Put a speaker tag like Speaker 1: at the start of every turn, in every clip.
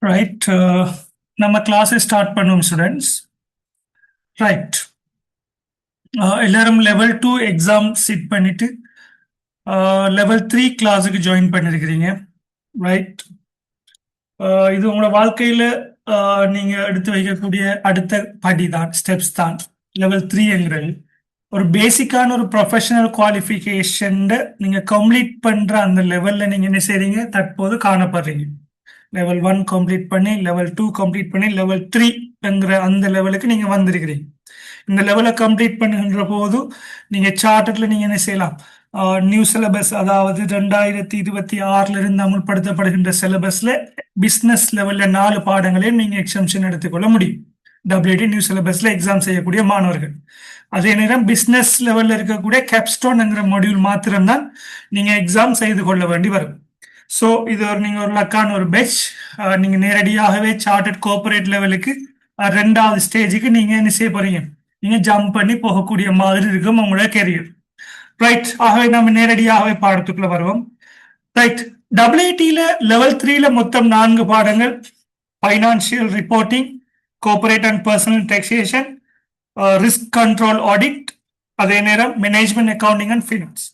Speaker 1: Right. நம்ம கிளாஸை start பண்ணுவோம் ஸ்டூடெண்ட்ஸ். ரைட். எல்லாரும் லெவல் 2 எக்ஸாம் சிட் பண்ணிட்டு லெவல் 3 கிளாஸுக்கு ஜாயின் பண்ணிருக்கிறீங்க. ரைட். இது உங்களோட வாழ்க்கையில நீங்க எடுத்து வைக்கக்கூடிய அடுத்த படி தான், ஸ்டெப்ஸ் தான் லெவல் 3ங்கிறது. ஒரு பேசிக்கான ஒரு ப்ரொஃபஷனல் குவாலிஃபிகேஷன் நீங்க கம்ப்ளீட் பண்ற அந்த லெவல்ல நீங்க என்ன செய்றீங்க, தற்போது காணப்படுறீங்க. லெவல் 1 கம்ப்ளீட் பண்ணி லெவல் 2 கம்ப்ளீட் பண்ணி லெவல் 3ங்கிற அந்த லெவலுக்கு நீங்க வந்திருக்கிறீங்க. இந்த லெவலை கம்ப்ளீட் பண்ணுகின்ற போது நீங்க சார்ட்டர்ல நீங்க என்ன செய்யலாம், நியூ சிலபஸ், அதாவது 2026 இருந்து அமுல்படுத்தப்படுகின்ற சிலபஸ்ல பிசினஸ் லெவல்ல 4 பாடங்களையும் நீங்க எக்ஸம்ஷன் எடுத்துக்கொள்ள முடியும். WIT நியூ சிலபஸ்ல எக்ஸாம் செய்யக்கூடிய மாணவர்கள். அதே நேரம் பிசினஸ் லெவல்ல இருக்கக்கூடிய கேப்ஸ்டோன்ங்கிற மாடியூல் மாத்திரம்தான் நீங்க எக்ஸாம் செய்து கொள்ள வேண்டி வரும். ஸோ இது நீங்க ஒரு லக்கான ஒரு பெச். நீங்க நேரடியாகவே சார்ட்டர்ட் கோஆபரேட் லெவலுக்கு 2வது ஸ்டேஜுக்கு நீங்க என்ன செய்ய போறீங்க, நீங்க ஜம்ப் பண்ணி போகக்கூடிய மாதிரி இருக்கும் உங்களோட கெரியர். ரைட். ஆகவே நம்ம நேரடியாகவே பாடத்துக்குள்ள வருவோம். ரைட். WITல லெவல் 3ல மொத்தம் 4 பாடங்கள்: financial reporting, cooperate and personal taxation, risk control audit, அதே நேரம் மேனேஜ்மெண்ட் அக்கவுண்டிங் அண்ட் ஃபினான்ஸ்.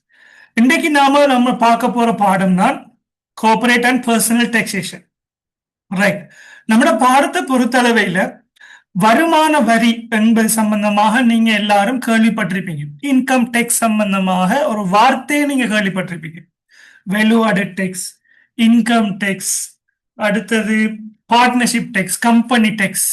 Speaker 1: இன்றைக்கு நம்ம பார்க்க போற பாடம் தான் cooperate and personal taxation. Right. நம்மளோட பாடத்தை பொறுத்தளவையில வருமான வரி என்பது சம்பந்தமாக நீங்க எல்லாரும் கேள்விப்பட்டிருப்பீங்க. இன்கம் டேக்ஸ் சம்பந்தமாக ஒரு வார்த்தையை நீங்க கேள்விப்பட்டிருப்பீங்க. Value added tax, income tax, அடுத்தது பார்ட்னர்ஷிப் டேக்ஸ், கம்பெனி டேக்ஸ்.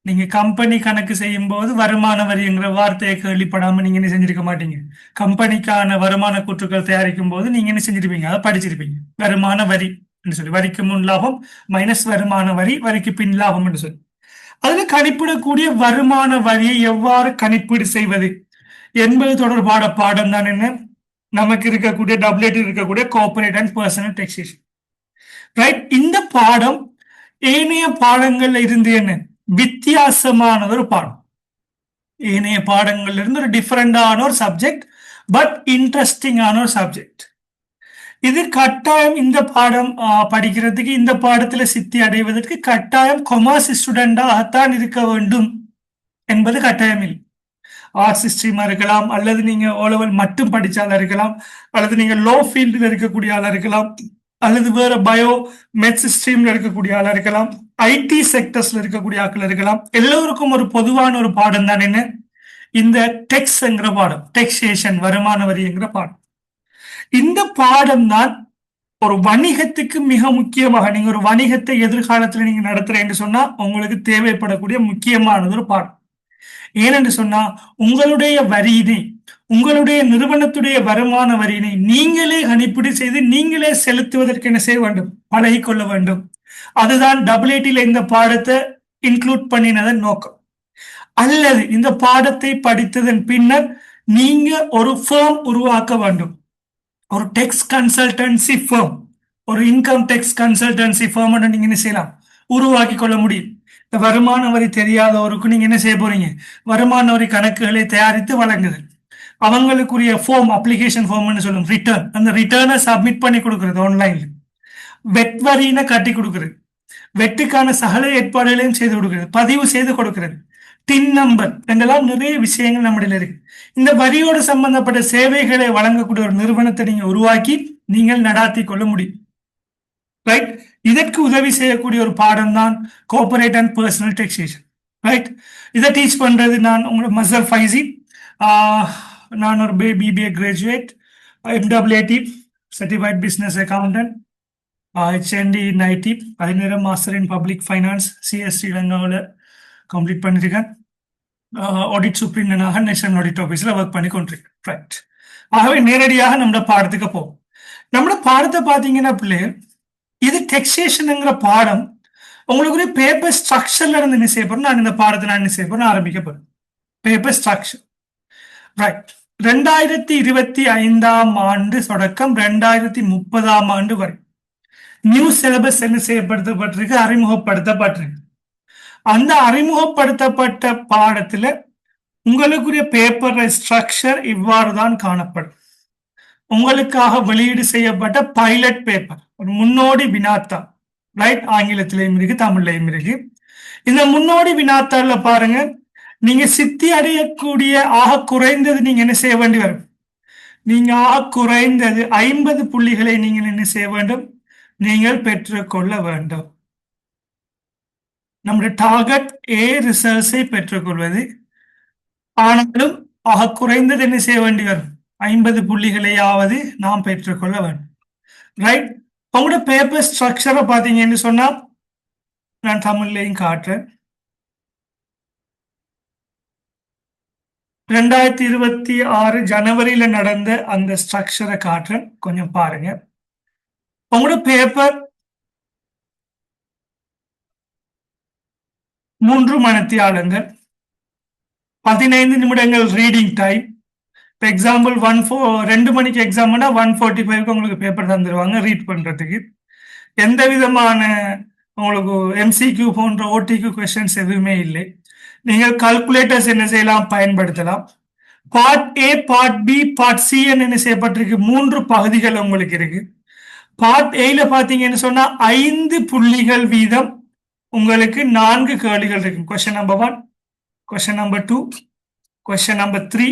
Speaker 1: நீங்க கம்பெனி கணக்கு செய்யும் போது வருமான வரிங்கிற வார்த்தையை கேள்விப்படாம நீங்க என்ன செஞ்சிருக்க மாட்டீங்க. கம்பெனிக்கான வருமான கூற்றுக்கள் தயாரிக்கும் போது நீங்க என்ன செஞ்சிருப்பீங்க, அதை படிச்சிருப்பீங்க. வருமான வரி என்று சொல்லி, வரிக்கு முன் லாபம் மைனஸ் வருமான வரி, வரிக்கு பின் லாபம் என்று சொல்லி அதுல கணிப்பிடக்கூடிய வருமான வரியை எவ்வாறு கணிப்பீடு செய்வது என்பது தொடர்பான பாடம் தான் என்ன நமக்கு இருக்கக்கூடிய WIT இருக்கக்கூடிய cooperate and personal taxation. Right. இந்த பாடம் ஏனைய பாடங்கள்ல இருந்து என்ன வித்தியாசமான ஒரு பாடம். ஏனைய பாடங்கள்ல இருந்து ஒரு டிஃபரெண்டான ஒரு சப்ஜெக்ட், பட் இன்ட்ரெஸ்டிங்கான ஒரு சப்ஜெக்ட். இது கட்டாயம் இந்த பாடம் படிக்கிறதுக்கு, இந்த பாடத்துல சித்தி அடைவதற்கு கட்டாயம் கொமர்ஸ் ஸ்டூடெண்டாகத்தான் இருக்க வேண்டும் என்பது கட்டாயம் இல்லை. ஆர்ட்ஸ் ஸ்ட்ரீமா இருக்கலாம், அல்லது நீங்க O level மட்டும் படிச்சால இருக்கலாம், அல்லது நீங்க லோ ஃபீல்டில் இருக்கக்கூடிய ஆளா இருக்கலாம், அல்லது வேற பயோ மெட்ஸ் ஸ்ட்ரீம்ல இருக்கக்கூடிய ஆளா இருக்கலாம், IT செக்டர்ஸ்ல இருக்கக்கூடிய ஆட்கள் இருக்கலாம். எல்லோருக்கும் ஒரு பொதுவான ஒரு பாடம் தான் என்ன, இந்த டெக்ஸ்ங்கிற பாடம், டெக்ஸேஷன், வருமான வரிங்கிற பாடம். இந்த பாடம் தான் ஒரு வணிகத்துக்கு மிக முக்கியமாக, நீங்க ஒரு வணிகத்தை எதிர்காலத்துல நீங்க நடத்துறேன்னு சொன்னா உங்களுக்கு தேவைப்படக்கூடிய முக்கியமானது ஒரு பாடம். ஏனென்று சொன்னா உங்களுடைய வரியினை, உங்களுடைய நிறுவனத்துடைய வருமான வரியினை நீங்களே கணிப்பீடு செய்து நீங்களே செலுத்துவதற்கு என்ன செய்ய வேண்டும், பழகிக்கொள்ள வேண்டும். அதுதான் WITல இந்த பாடத்தை இன்க்ளூட் பண்ணினதன் நோக்கம். அல்லது இந்த பாடத்தை படித்ததன் பின்னர் நீங்க ஒரு ஃபேம் உருவாக்க வேண்டும், ஒரு டெக்ஸ் கன்சல்டன்சி ஃபேம், ஒரு இன்கம் டெக்ஸ் கன்சல்டன்சி ஃபேம் நீங்க என்ன செய்யலாம், உருவாக்கி கொள்ள முடியும். இந்த வருமான வரி தெரியாதவருக்கு நீங்க என்ன செய்ய போறீங்க, வருமான வரி கணக்குகளை தயாரித்து வழங்குது, அவங்களுக்குரிய ஃபார்ம், அப்ளிகேஷன் ஃபார்ம்னு சொல்லும், ரிட்டர்ன், அந்த ரிட்டர்னை சப்மிட் பண்ணி கொடுக்குறது ஆன்லைன்ல, வெட் வரியினை கட்டி கொடுக்குறது, வெட்டுக்கான சகல ஏற்பாடுகளையும் செய்து கொடுக்கிறது, பதிவு செய்து கொடுக்கிறது, டின் நம்பர் என்றெல்லாம் நிறைய விஷயங்கள் நம்மிடையில இருக்கு. இந்த வரியோடு சம்பந்தப்பட்ட சேவைகளை வழங்கக்கூடிய ஒரு நிறுவனத்தை நீங்க உருவாக்கி நீங்கள் நடாத்தி கொள்ள முடியும். ரைட். இதற்கு உதவி செய்யக்கூடிய ஒரு பாடம் தான் cooperate and personal taxation. Right. இதை டீச் பண்றது நான் உங்களோட மசர் ஃபைசி. நான் ஒரு BBA graduate, MWIT certified business accountant, HND in IT, அதே நேரம் master in public finance CS ஸ்ரீலங்காவில் கம்ப்ளீட் பண்ணியிருக்கேன். ஆடிட் சூப்பரிண்டனாக நேஷனல் ஆடிட் ஆஃபீஸில் ஒர்க் பண்ணி கொண்டிருக்கேன். ரைட். ஆகவே நேரடியாக நம்மளோட பாடத்துக்கு போவோம். நம்மளோட பாடத்தை பார்த்தீங்கன்னா பிள்ளைகள், இது டெக்ஸேஷனுங்கிற பாடம் உங்களுக்கு பேப்பர் ஸ்ட்ரக்சர்ல இருந்து என்ன செய்ய போறேன், நான் இந்த பாடத்தை நான் என்ன செய்ய போறேன், ஆரம்பிக்க போறேன். Paper structure. ரைட். 2025ஆம் ஆண்டு தொடக்கம் 2030ஆம் ஆண்டு வரை நியூ சிலபஸ் என்ன செய்யப்படுத்தப்பட்டிருக்கு, அறிமுகப்படுத்தப்பட்டிருக்கு. அந்த அறிமுகப்படுத்தப்பட்ட பாடத்துல உங்களுக்குரிய பேப்பர் ஸ்ட்ரக்சர் இவ்வாறு தான் காணப்படும். உங்களுக்காக வெளியீடு செய்யப்பட்ட பைலட் பேப்பர், ஒரு முன்னோடி வினாத்தான், ரைட்? ஆங்கிலத்திலையும் இருக்கு, தமிழ்லையும் இருக்கு. இந்த முன்னோடி வினாத்தாள்ல பாருங்க, நீங்க சித்தி அடையக்கூடிய ஆக குறைந்தது நீங்க என்ன செய்ய வேண்டி வரும்? நீங்க ஆக குறைந்தது 50 புள்ளிகளை நீங்கள் என்ன செய்ய வேண்டும்? நீங்கள் பெற்றுக்கொள்ள வேண்டும். நம்முடைய டார்கெட் ஏ ரிசல்ட்ஸை பெற்றுக்கொள்வது. ஆனாலும் ஆக குறைந்தது என்ன செய்ய வேண்டி வரும்? 50 புள்ளிகளையாவது நாம் பெற்றுக்கொள்ள வேண்டும். ரைட்? உங்களோட பேப்பர் ஸ்ட்ரக்சரை பார்த்தீங்கன்னு சொன்னா நான் தமிழ்லையும் காட்டுறேன். 2026 ஜனவரியில நடந்த அந்த ஸ்ட்ரக்சரை காட்டுறேன், கொஞ்சம் பாருங்க. உங்களோட பேப்பர் 3 மணித்தியாலங்கள், 15 நிமிடங்கள் ரீடிங் டைம். இப்போ எக்ஸாம்பிள் 2 மணிக்கு எக்ஸாம்னா 1:45 உங்களுக்கு பேப்பர் தந்துடுவாங்க ரீட் பண்றதுக்கு. எந்த விதமான உங்களுக்கு எம்சிக்யூ போன்ற ஓடிக்யூ கொஸ்டின்ஸ் எதுவுமே இல்லை. நீங்கள் கால்குலேட்டர்ஸ் என்ன செய்யலாம்? பயன்படுத்தலாம். Part A, part B, part C என்ன செய்யப்பட்டிருக்கு? 3 பகுதிகள் உங்களுக்கு இருக்கு. பார்ட் ஏல பாத்தீங்கன்னு சொன்னா 5 புள்ளிகள் வீதம் உங்களுக்கு 4 கேள்விகள் இருக்கு. Question number 1, question number 2, question number 3,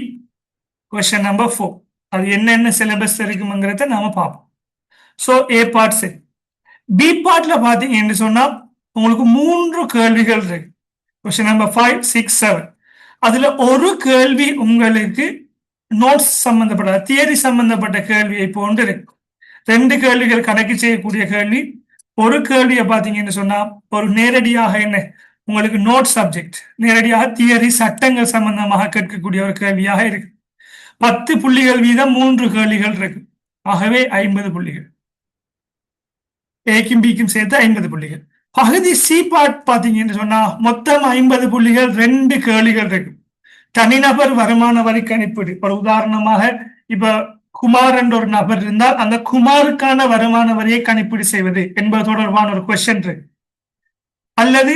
Speaker 1: question number 4. அது என்னென்ன சிலபஸ் இருக்குங்கிறத நாம பார்ப்போம். ஸோ ஏ பார்ட் சரி. பி பார்ட்ல பாத்தீங்கன்னு சொன்னா உங்களுக்கு 3 கேள்விகள் இருக்கு. Question number 5, 6, 7. அதுல ஒரு கேள்வி உங்களுக்கு நோட்ஸ் சம்பந்தப்பட்ட தியரி சம்பந்தப்பட்ட கேள்வியை போன்று இருக்கு. 2 கேள்விகள் கணக்கு செய்யக்கூடிய கேள்வி. ஒரு கேள்வியை பார்த்தீங்கன்னு சொன்னா ஒரு நேரடியாக என்ன உங்களுக்கு நோட் சப்ஜெக்ட், நேரடியாக தியரி சட்டங்கள் சம்பந்தமாக கேட்கக்கூடிய ஒரு கேள்வியாக இருக்கு. 10 புள்ளிகள் வீதம் 3 கேள்விகள் இருக்கு. ஆகவே 50 புள்ளிகள். ஏக்கும் பிக்கும் சேர்த்து 50 புள்ளிகள். பகுதி சி பார்ட் பாத்தீங்கன்னு சொன்னா மொத்தம் 50 புள்ளிகள், 2 கேள்விகள் இருக்கு. தனிநபர் வருமான வரி கணிப்பீடு. ஒரு உதாரணமாக இப்ப குமார் என்ற ஒரு நபர் இருந்தால் அந்த குமாருக்கான வருமான வரியை கணிப்பீடு செய்வது என்பது தொடர்பான ஒரு கொஸ்டின் இருக்கு. அல்லது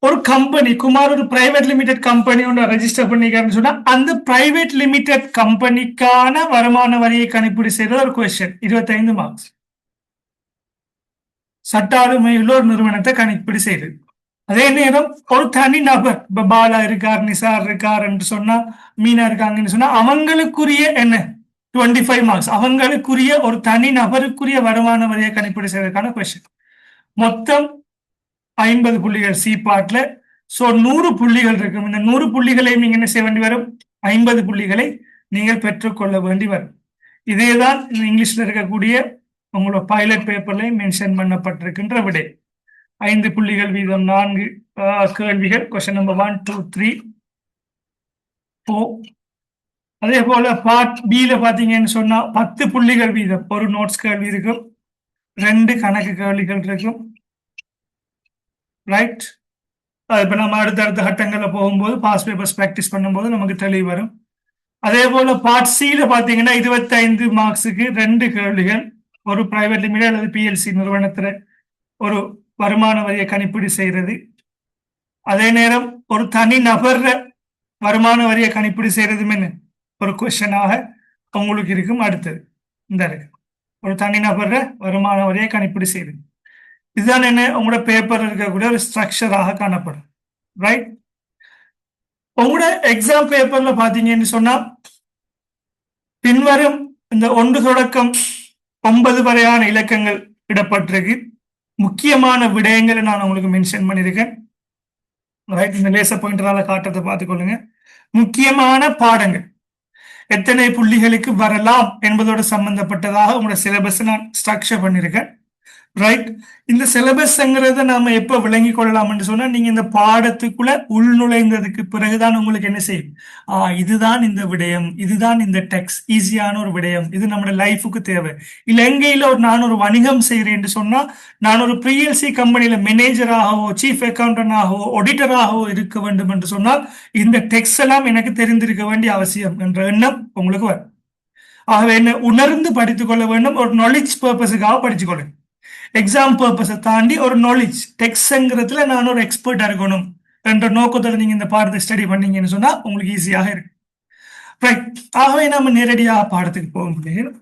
Speaker 1: ஒரு கம்பெனி, குமார் ஒரு பிரைவேட் லிமிடெட் கம்பெனி ஒன்று ரெஜிஸ்டர் பண்ணிக்கிறேன்னு சொன்னா அந்த பிரைவேட் லிமிடெட் கம்பெனிக்கான வருமான வரியை கணிப்பீடு செய்வது ஒரு கொஸ்டின், 25 மார்க்ஸ். சட்ட ஆளுமையுள்ள ஒரு நிறுவனத்தை கணிப்பீடு செய்யுது. அதே நேரம் ஒரு தனி நபர், இப்ப பாலா இருக்கார், நிசார் இருக்கார் என்று சொன்னா, மீனா இருக்காங்கன்னு சொன்னா அவங்களுக்குரிய என்ன 25 மார்க்ஸ். அவங்களுக்குரிய ஒரு தனி நபருக்குரிய வருமான வரியை கணிப்பீடு செய்வதற்கான கொஸ்டின். மொத்தம் 50 புள்ளிகள் சி பார்ட்ல. சோ 100 புள்ளிகள் இருக்கும். இந்த 100 புள்ளிகளை நீங்க என்ன செய்ய வேண்டி வரும்? 50 புள்ளிகளை நீங்கள் பெற்றுக்கொள்ள வேண்டி வரும். இதேதான் இங்கிலீஷ்ல இருக்கக்கூடிய உங்களோட பைலட் பேப்பர்லையும் மென்ஷன் பண்ணப்பட்டிருக்கின்ற விடை. 5 புள்ளிகள் வீதம் 4 கேள்விகள். Question number 1, 2, 3, 4. அதே போல பார்ட் பில பாத்தீங்கன்னு சொன்னா 10 புள்ளிகள் வீதம் ஒரு நோட்ஸ் கேள்வி இருக்கும், 2 கணக்கு கேள்விகள் இருக்கும். ரைட்? இப்ப நம்ம அடுத்தடுத்த கட்டங்கள்ல போகும்போது பாஸ் பேப்பர்ஸ் பிராக்டிஸ் பண்ணும்போது நமக்கு தெளிவு வரும். அதே போல பார்ட் சில பாத்தீங்கன்னா 25 மார்க்ஸுக்கு 2 கேள்விகள். ஒரு பிரைவேட் லிமிடெட் அல்லது பிஎல்சி நிறுவனத்துல ஒரு வருமான வரியை கணிப்பீடு செய்யறது. அதே நேரம் ஒரு தனி நபர் வருமான வரியை கணிப்பீடு செய்யறதுமே ஒரு கொஸ்டினாக உங்களுக்கு இருக்கும். அடுத்தது இந்த இருக்கு, ஒரு தனி நபர் வருமான வரியை கணிப்பீடு செய்யுது. இதுதான் என்ன உங்களோட பேப்பர் இருக்கக்கூடிய ஒரு ஸ்ட்ரக்சராக காணப்படும். ரைட்? உங்களோட எக்ஸாம் பேப்பர்ல பாத்தீங்கன்னு சொன்னா பின்வரும் இந்த 1 தொடக்கம் 9 வரையான இலக்கங்கள் இடப்பட்டிருக்கு. முக்கியமான விடயங்களை நான் உங்களுக்கு மென்ஷன் பண்ணியிருக்கேன். ரைட்? இந்த லேசர் பாயிண்டரால காட்டுறதை பார்த்துக்கொள்ளுங்க. முக்கியமான பாடங்கள் எத்தனை புள்ளிகளுக்கு வரலாம் என்பதோட சம்பந்தப்பட்டதாக உங்களோட சிலபஸ் நான் ஸ்ட்ரக்சர் பண்ணியிருக்கேன். ரைட்? இந்த சிலபஸ்ங்கிறத நாம எப்ப விளங்கி கொள்ளலாம்னு சொன்னா நீங்க இந்த பாடத்துக்குள்ள உள்நுழைந்ததுக்கு பிறகுதான் உங்களுக்கு என்ன செய்யும், இதுதான் இந்த விடயம், இதுதான் இந்த டெக்ஸ்ட், ஈஸியான ஒரு விடயம், இது நம்மளோட லைஃபுக்கு தேவை. இலங்கையில நான் ஒரு வணிகம் செய்கிறேன் சொன்னா நான் ஒரு பிஎல்சி கம்பெனியில மேனேஜராகவோ சீஃப் அக்கௌண்டன்டாகவோ ஆடிட்டராகவோ இருக்க வேண்டும் என்று சொன்னால் இந்த டெக்ஸ்ட் எல்லாம் எனக்கு தெரிந்திருக்க வேண்டிய அவசியம் என்ற எண்ணம் உங்களுக்கு வரும். ஆகவே என்ன உணர்ந்து படித்துக் கொள்ள வேண்டும். ஒரு நாலேஜ் பர்பஸுக்காக படிச்சுக்கொள்ளுங்க. எக்ஸாம் பர்பஸை தாண்டி ஒரு நாலேஜ் டெக்ஸ்ட்ங்கிறதுல நான் ஒரு எக்ஸ்பர்ட்டா இருக்கணும் என்ற நோக்கத்தில் நீங்க இந்த பாடத்தை ஸ்டடி பண்ணீங்கன்னு சொன்னா உங்களுக்கு ஈஸியாக இருக்கு. ரைட்? ஆகவே நாம நேரடியாக பாடத்துக்கு போக முடியும்.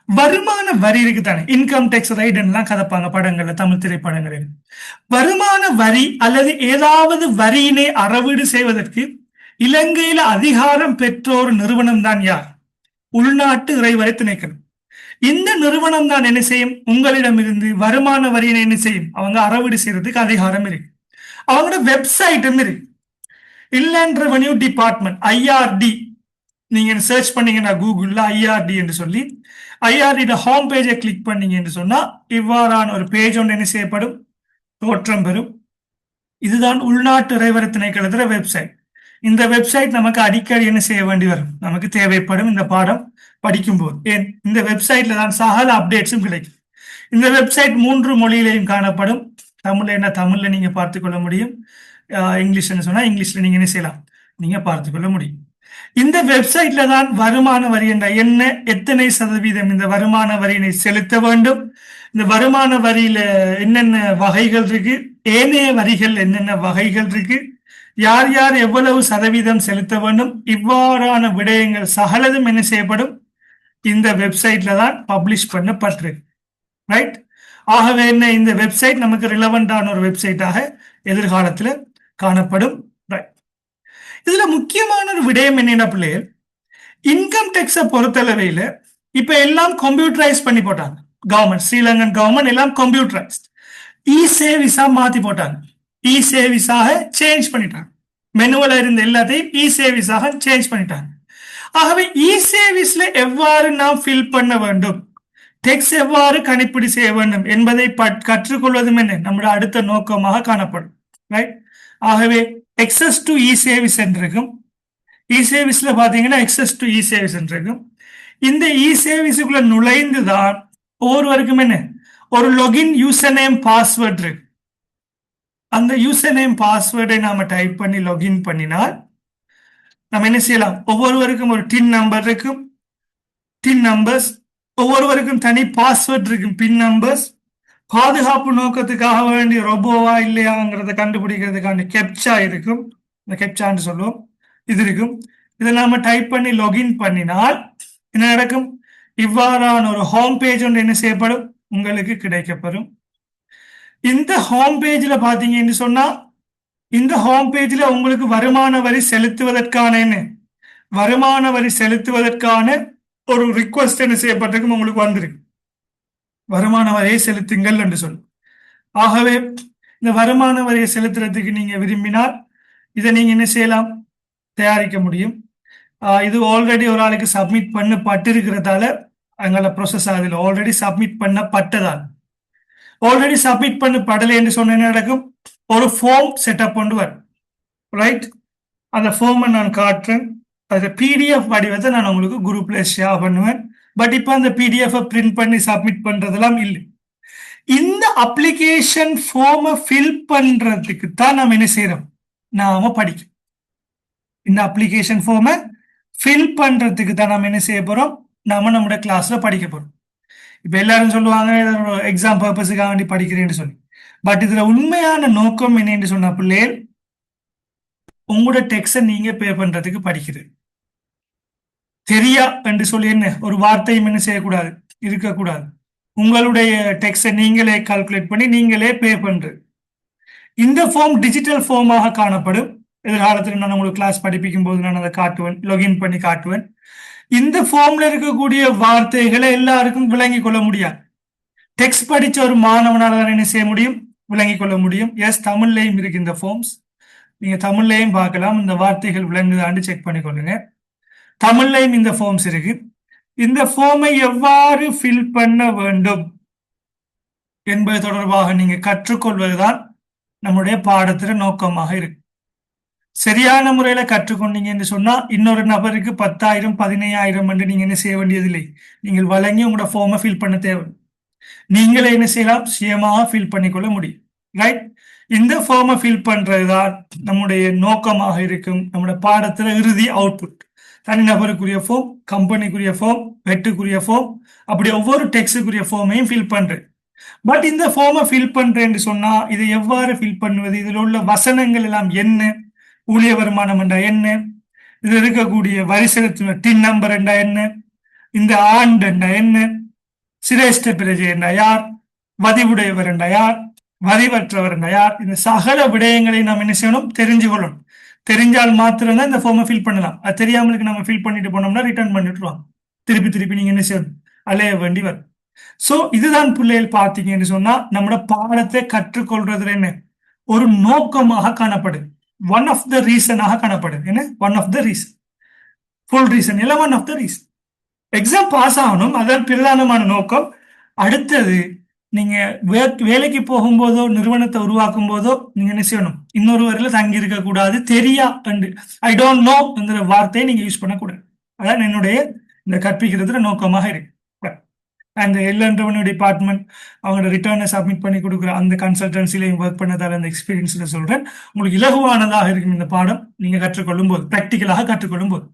Speaker 1: வருமான வரி இருக்குதானே, இன்கம் டேக்ஸ் ரைட் எல்லாம் கதப்பாங்க படங்கள்ல, தமிழ் திரைப்படங்களில். வருமான வரி அல்லது ஏதாவது வரியினை அறவீடு செய்வதற்கு இலங்கையில அதிகாரம் பெற்ற ஒரு நிறுவனம் தான் யார்? உள்நாட்டு இறைவரை திணைக்களம். இந்த நிறுவனம் தான் என்ன செய்யும்? உங்களிடமிருந்து வருமான வரியினை என்ன செய்யும்? அவங்க அறவீடு செய்யறதுக்கு அதிகாரம் இருக்கு. அவங்களோட வெப்சைட்டும் இருக்கு. Inland revenue department, IRD. நீங்க சர்ச் பண்ணீங்கன்னா கூகுள்ல ஐஆர்டி என்று சொல்லி, ஐஆர்டி ஹோம் பேஜை கிளிக் பண்ணீங்க என்று சொன்னா இவ்வாறான ஒரு பேஜ் ஒன்று என்ன செய்யப்படும்? தோற்றம் பெறும். இதுதான் உள்நாட்டு இறைவரை திணைக்களத்துல வெப்சைட். இந்த வெப்சைட் நமக்கு அடிக்கடி என்ன செய்ய வேண்டி வரும்? நமக்கு தேவைப்படும் இந்த பாடம் படிக்கும் போது. ஏன்? இந்த வெப்சைட்ல தான் சகல அப்டேட்ஸும் கிடைக்கும். இந்த வெப்சைட் 3 மொழியிலையும் காணப்படும். தமிழ்ல என்ன, தமிழ்ல நீங்க பார்த்து கொள்ள முடியும். இங்கிலீஷ்னு சொன்னா இங்கிலீஷ்ல நீங்க என்ன செய்யலாம்? நீங்க பார்த்து கொள்ள முடியும். இந்த வெப்சைட்ல தான் வருமான வரி என்ற என்ன, எத்தனை சதவீதம் இந்த வருமான வரியினை செலுத்த வேண்டும், இந்த வருமான வரியில என்னென்ன வகைகள் இருக்கு, ஏனைய வரிகள் என்னென்ன வகைகள் இருக்கு, யார் யார் எவ்வளவு சதவீதம் செலுத்த வேண்டும், இவ்வாறான விடயங்கள் சகலதும் என்ன செய்யப்படும்? இந்த வெப்சைட்ல தான் பப்ளிஷ் பண்ணப்பட்டிருக்கு. ரைட்? ஆகவே என்ன, இந்த வெப்சைட் நமக்கு ரிலவெண்டான ஒரு வெப்சைட்டாக எதிர்காலத்தில் காணப்படும். இதுல முக்கியமான ஒரு விடயம் என்னென்ன பிள்ளைகள், இன்கம் டேக்ஸை பொறுத்தளவையில் இப்ப எல்லாம் கம்ப்யூட்டரைஸ் பண்ணி போட்டாங்க. கவர்மெண்ட், ஸ்ரீலங்கன் கவர்மெண்ட் எல்லாம் கம்ப்யூட்டரைஸ்ட். இ சேவிஸா மாத்தி போட்டாங்க. இ சேவிஸாக சேஞ்ச் பண்ணிட்டாங்க. மெனுவல இருந்த எல்லாத்தையும் இ சேவிஸாக சேஞ்ச் பண்ணிட்டாங்க. ஆகவே இ சேவிஸ்ல எவ்வாறு நாம் ஃபில் பண்ண வேண்டும், டெக்ஸ் எவ்வாறு கணிப்பீடு செய்ய வேண்டும் என்பதை கற்றுக்கொள்வதும் என்ன நம்முடைய அடுத்த நோக்கமாக காணப்படும். ரைட்? ஆகவே எக்ஸஸ் டு இ சேவிஸ் என்றும், இ சேவிஸ்ல பாத்தீங்கன்னா எக்ஸஸ் டு இ சேவிஸ் என்றும், இந்த இ சேவிஸுக்குள்ள நுழைந்துதான் ஒவ்வொருவருக்கும் என்ன ஒரு லொகின் யூசர் நேம் பாஸ்வேர்ட் இருக்கு. அந்த யூசர் நேம் பாஸ்வேர்டை நாம டைப் பண்ணி லொகின் பண்ணினால் நம்ம என்ன செய்யலாம்? ஒவ்வொருவருக்கும் ஒரு டின் நம்பர் இருக்கும், டின் நம்பர்ஸ், ஒவ்வொருவருக்கும் தனி பாஸ்வேர்ட் இருக்கும், பின் நம்பர்ஸ். பாதுகாப்பு நோக்கத்துக்காக வேண்டிய ரொபோவா இல்லையாங்கிறத கண்டுபிடிக்கிறதுக்கான கெப்சா இருக்கும், இந்த கெப்சான்னு சொல்லுவோம், இது இருக்கும். இதை நாம டைப் பண்ணி லொகின் பண்ணினால் என்ன நடக்கும்? இவ்வாறான ஒரு ஹோம் பேஜ் ஒன்று என்ன செய்யப்படும்? உங்களுக்கு கிடைக்கப்பெறும். இந்த ஹோம் பேஜ்ல பாத்தீங்கன்னு சொன்னா, இந்த ஹோம் பேஜ்ல உங்களுக்கு வருமான வரி செலுத்துவதற்கான என்ன, வருமான வரி செலுத்துவதற்கான ஒரு ரிக்வஸ்ட் என்ன செய்யப்பட்டிருக்கும், உங்களுக்கு வந்திருக்கு. வருமான வரியை செலுத்துங்கள் என்று சொல்லு. ஆகவே இந்த வருமான வரியை செலுத்துறதுக்கு நீங்க விரும்பினால் இதை நீங்க என்ன செய்யலாம்? தயாரிக்க முடியும். இது ஆல்ரெடி ஒரு ஆளுக்கு சப்மிட் பண்ணப்பட்டிருக்கிறதால அங்கே ப்ரொசஸ் ஆகுது. ஆல்ரெடி சப்மிட் பண்ணப்பட்டதால், ஆல்ரெடி சப்மிட் பண்ணப்படலை என்று சொன்ன என்ன நடக்கும்? ஒரு ஃபார்ம் செட்டப் கொண்டு வரும். ரைட்? அந்த ஃபார்மை நான் காட்டுறேன். அது பிடிஎஃப் வடிவத்தை நான் உங்களுக்கு குரூப்ல ஷேர் பண்ணுவேன். பட் இப்போ அந்த பிடிஎஃப் பிரிண்ட் பண்ணி சப்மிட் பண்றதெல்லாம் இல்லை. இந்த அப்ளிகேஷன் ஃபார்மை ஃபில் பண்றதுக்கு தான் நம்ம என்ன செய்யறோம்? நாம படிக்கும். இந்த அப்ளிகேஷன் ஃபார்மை ஃபில் பண்றதுக்கு தான் நம்ம என்ன செய்ய போறோம்? நாம நம்மளோட கிளாஸ்ல படிக்க போறோம். இப்ப எல்லாரும் சொல்லுவாங்க எக்ஸாம் பர்பஸுக்காக வேண்டி படிக்கிறேன்னு சொல்லி. பட் இதுல உண்மையான நோக்கம் என்னன்னு சொன்ன பிள்ளைகள், உங்களோட டெக்ஸ்ட நீங்க பே பண்றதுக்கு படிக்கிறது. தெரியா என்று சொல்லி என்ன ஒரு வார்த்தையும் என்ன செய்யக்கூடாது, இருக்கக்கூடாது. உங்களுடைய டெக்ஸ்ட நீங்களே கால்குலேட் பண்ணி நீங்களே பே பண்றது. இந்த ஃபார்ம் டிஜிட்டல் ஃபார்மாக காணப்படும். எதிர்காலத்தில் நான் உங்களுக்கு கிளாஸ் படிப்பிக்கும் போது நான் அதை காட்டுவேன், லொகின் பண்ணி காட்டுவேன். இந்த ஃபார்ம்ல இருக்கக்கூடிய வார்த்தைகளை எல்லாருக்கும் விளங்கி கொள்ள முடியாது. டெக்ஸ்ட் படிச்ச ஒரு மாணவனால தான் என்ன செய்ய முடியும்? விளங்கி கொள்ள முடியும். எஸ், தமிழ்லையும் இருக்கு இந்த ஃபார்ம்ஸ். நீங்க தமிழ்லையும் பார்க்கலாம். இந்த வார்த்தைகள் விளங்குதான்னு செக் பண்ணிக்கொள்ளுங்க. தமிழ்லையும் இந்த ஃபார்ம்ஸ் இருக்கு. இந்த ஃபார்மை எவ்வாறு ஃபில் பண்ண வேண்டும் என்பது தொடர்பாக நீங்க கற்றுக்கொள்வதுதான் நம்முடைய பாடத்தில நோக்கமாக இருக்கு. சரியான முறையில கற்றுக்கொண்டீங்கன்னு சொன்னா இன்னொரு நபருக்கு 10,000 15,000 என்று நீங்க என்ன செய்ய வேண்டியதில்லை. நீங்கள் வழங்கி உங்களோட ஃபார்மை ஃபில் பண்ண தேவை. நீங்களே என்ன செய்யலாம்? சுயமாக ஃபில் பண்ணிக்கொள்ள முடியும். ரைட்? இந்த ஃபார்மை ஃபில் பண்றதுதான் நம்முடைய நோக்கமாக இருக்கும். நம்முடைய பாடத்துல இறுதி அவுட்புட். தனிநபருக்குரிய ஃபார்ம், கம்பெனிக்குரிய ஃபார்ம், வெட்டுக்குரிய ஃபார்ம், அப்படி ஒவ்வொரு டெக்ஸுக்குரிய ஃபார்மையும் ஃபில் பண்றேன். பட் இந்த ஃபார்மை ஃபில் பண்றேன்னு சொன்னா இதை எவ்வாறு ஃபில் பண்ணுவது? இதில் உள்ள வசனங்கள் எல்லாம் என்ன? ஊழிய வருமானம் என்றா என்ன? இது இருக்கக்கூடிய வரி செலுத்தும் டின் நம்பர் என்றா என்ன? இந்த ஆண்டு என்றா என்ன? சிரேஷ்ட பிரஜை என்ற யார், வதிவுடையவர் என்ற யார், வதிவற்றவர் என்ற யார், இந்த சகல விடயங்களை நாம் என்ன செய்யணும், தெரிஞ்சு கொள்ளணும். தெரிஞ்சால் மாத்திரம்தான் இந்த ஃபார்மை ஃபில் பண்ணலாம். அது தெரியாமலுக்கு நம்ம ஃபில் பண்ணிட்டு போனோம்னா ரிட்டர்ன் பண்ணிட்டுருவாங்க. திருப்பி திருப்பி நீங்க என்ன செய்யணும், அலைய வேண்டி வரும். சோ இதுதான் பிள்ளைகள் பார்த்தீங்கன்னு சொன்னா நம்மளோட பாடத்தை கற்றுக்கொள்றதுல என்ன ஒரு நோக்கமாக காணப்படுது. ஒன் ஆஃப் த ரீசனாக காணப்படுது. என்ன one of the reason, full reason இல்ல, one of the reason. Exam pass ஆகணும், அதான் பிரதானமான நோக்கம். அடுத்தது நீங்க வேலைக்கு போகும்போதோ நிறுவனத்தை உருவாக்கும் போதோ நீங்க என்ன செய்யணும், இன்னொரு வரையில தங்கி இருக்க கூடாது. தெரியா ஐ டோன்ட் நோ என்கிற வார்த்தையை நீங்க யூஸ் பண்ணக்கூடாது. அதான் என்னுடைய இந்த கற்பிக்கிறதுல நோக்கமாக இருக்கு. அந்த எல்என்டவனு டிபார்ட்மெண்ட் அவங்களோட ரிட்டர்னை சப்மிட் பண்ணி கொடுக்குற அந்த கன்சல்டன்சிலையும் ஒர்க் பண்ணதால அந்த எக்ஸ்பீரியன்ஸ்ல சொல்றேன். உங்களுக்கு இலகுவானதாக இருக்கும் இந்த பாடம் நீங்க கற்றுக்கொள்ளும் போது, பிராக்டிக்கலாக கற்றுக்கொள்ளும் போது.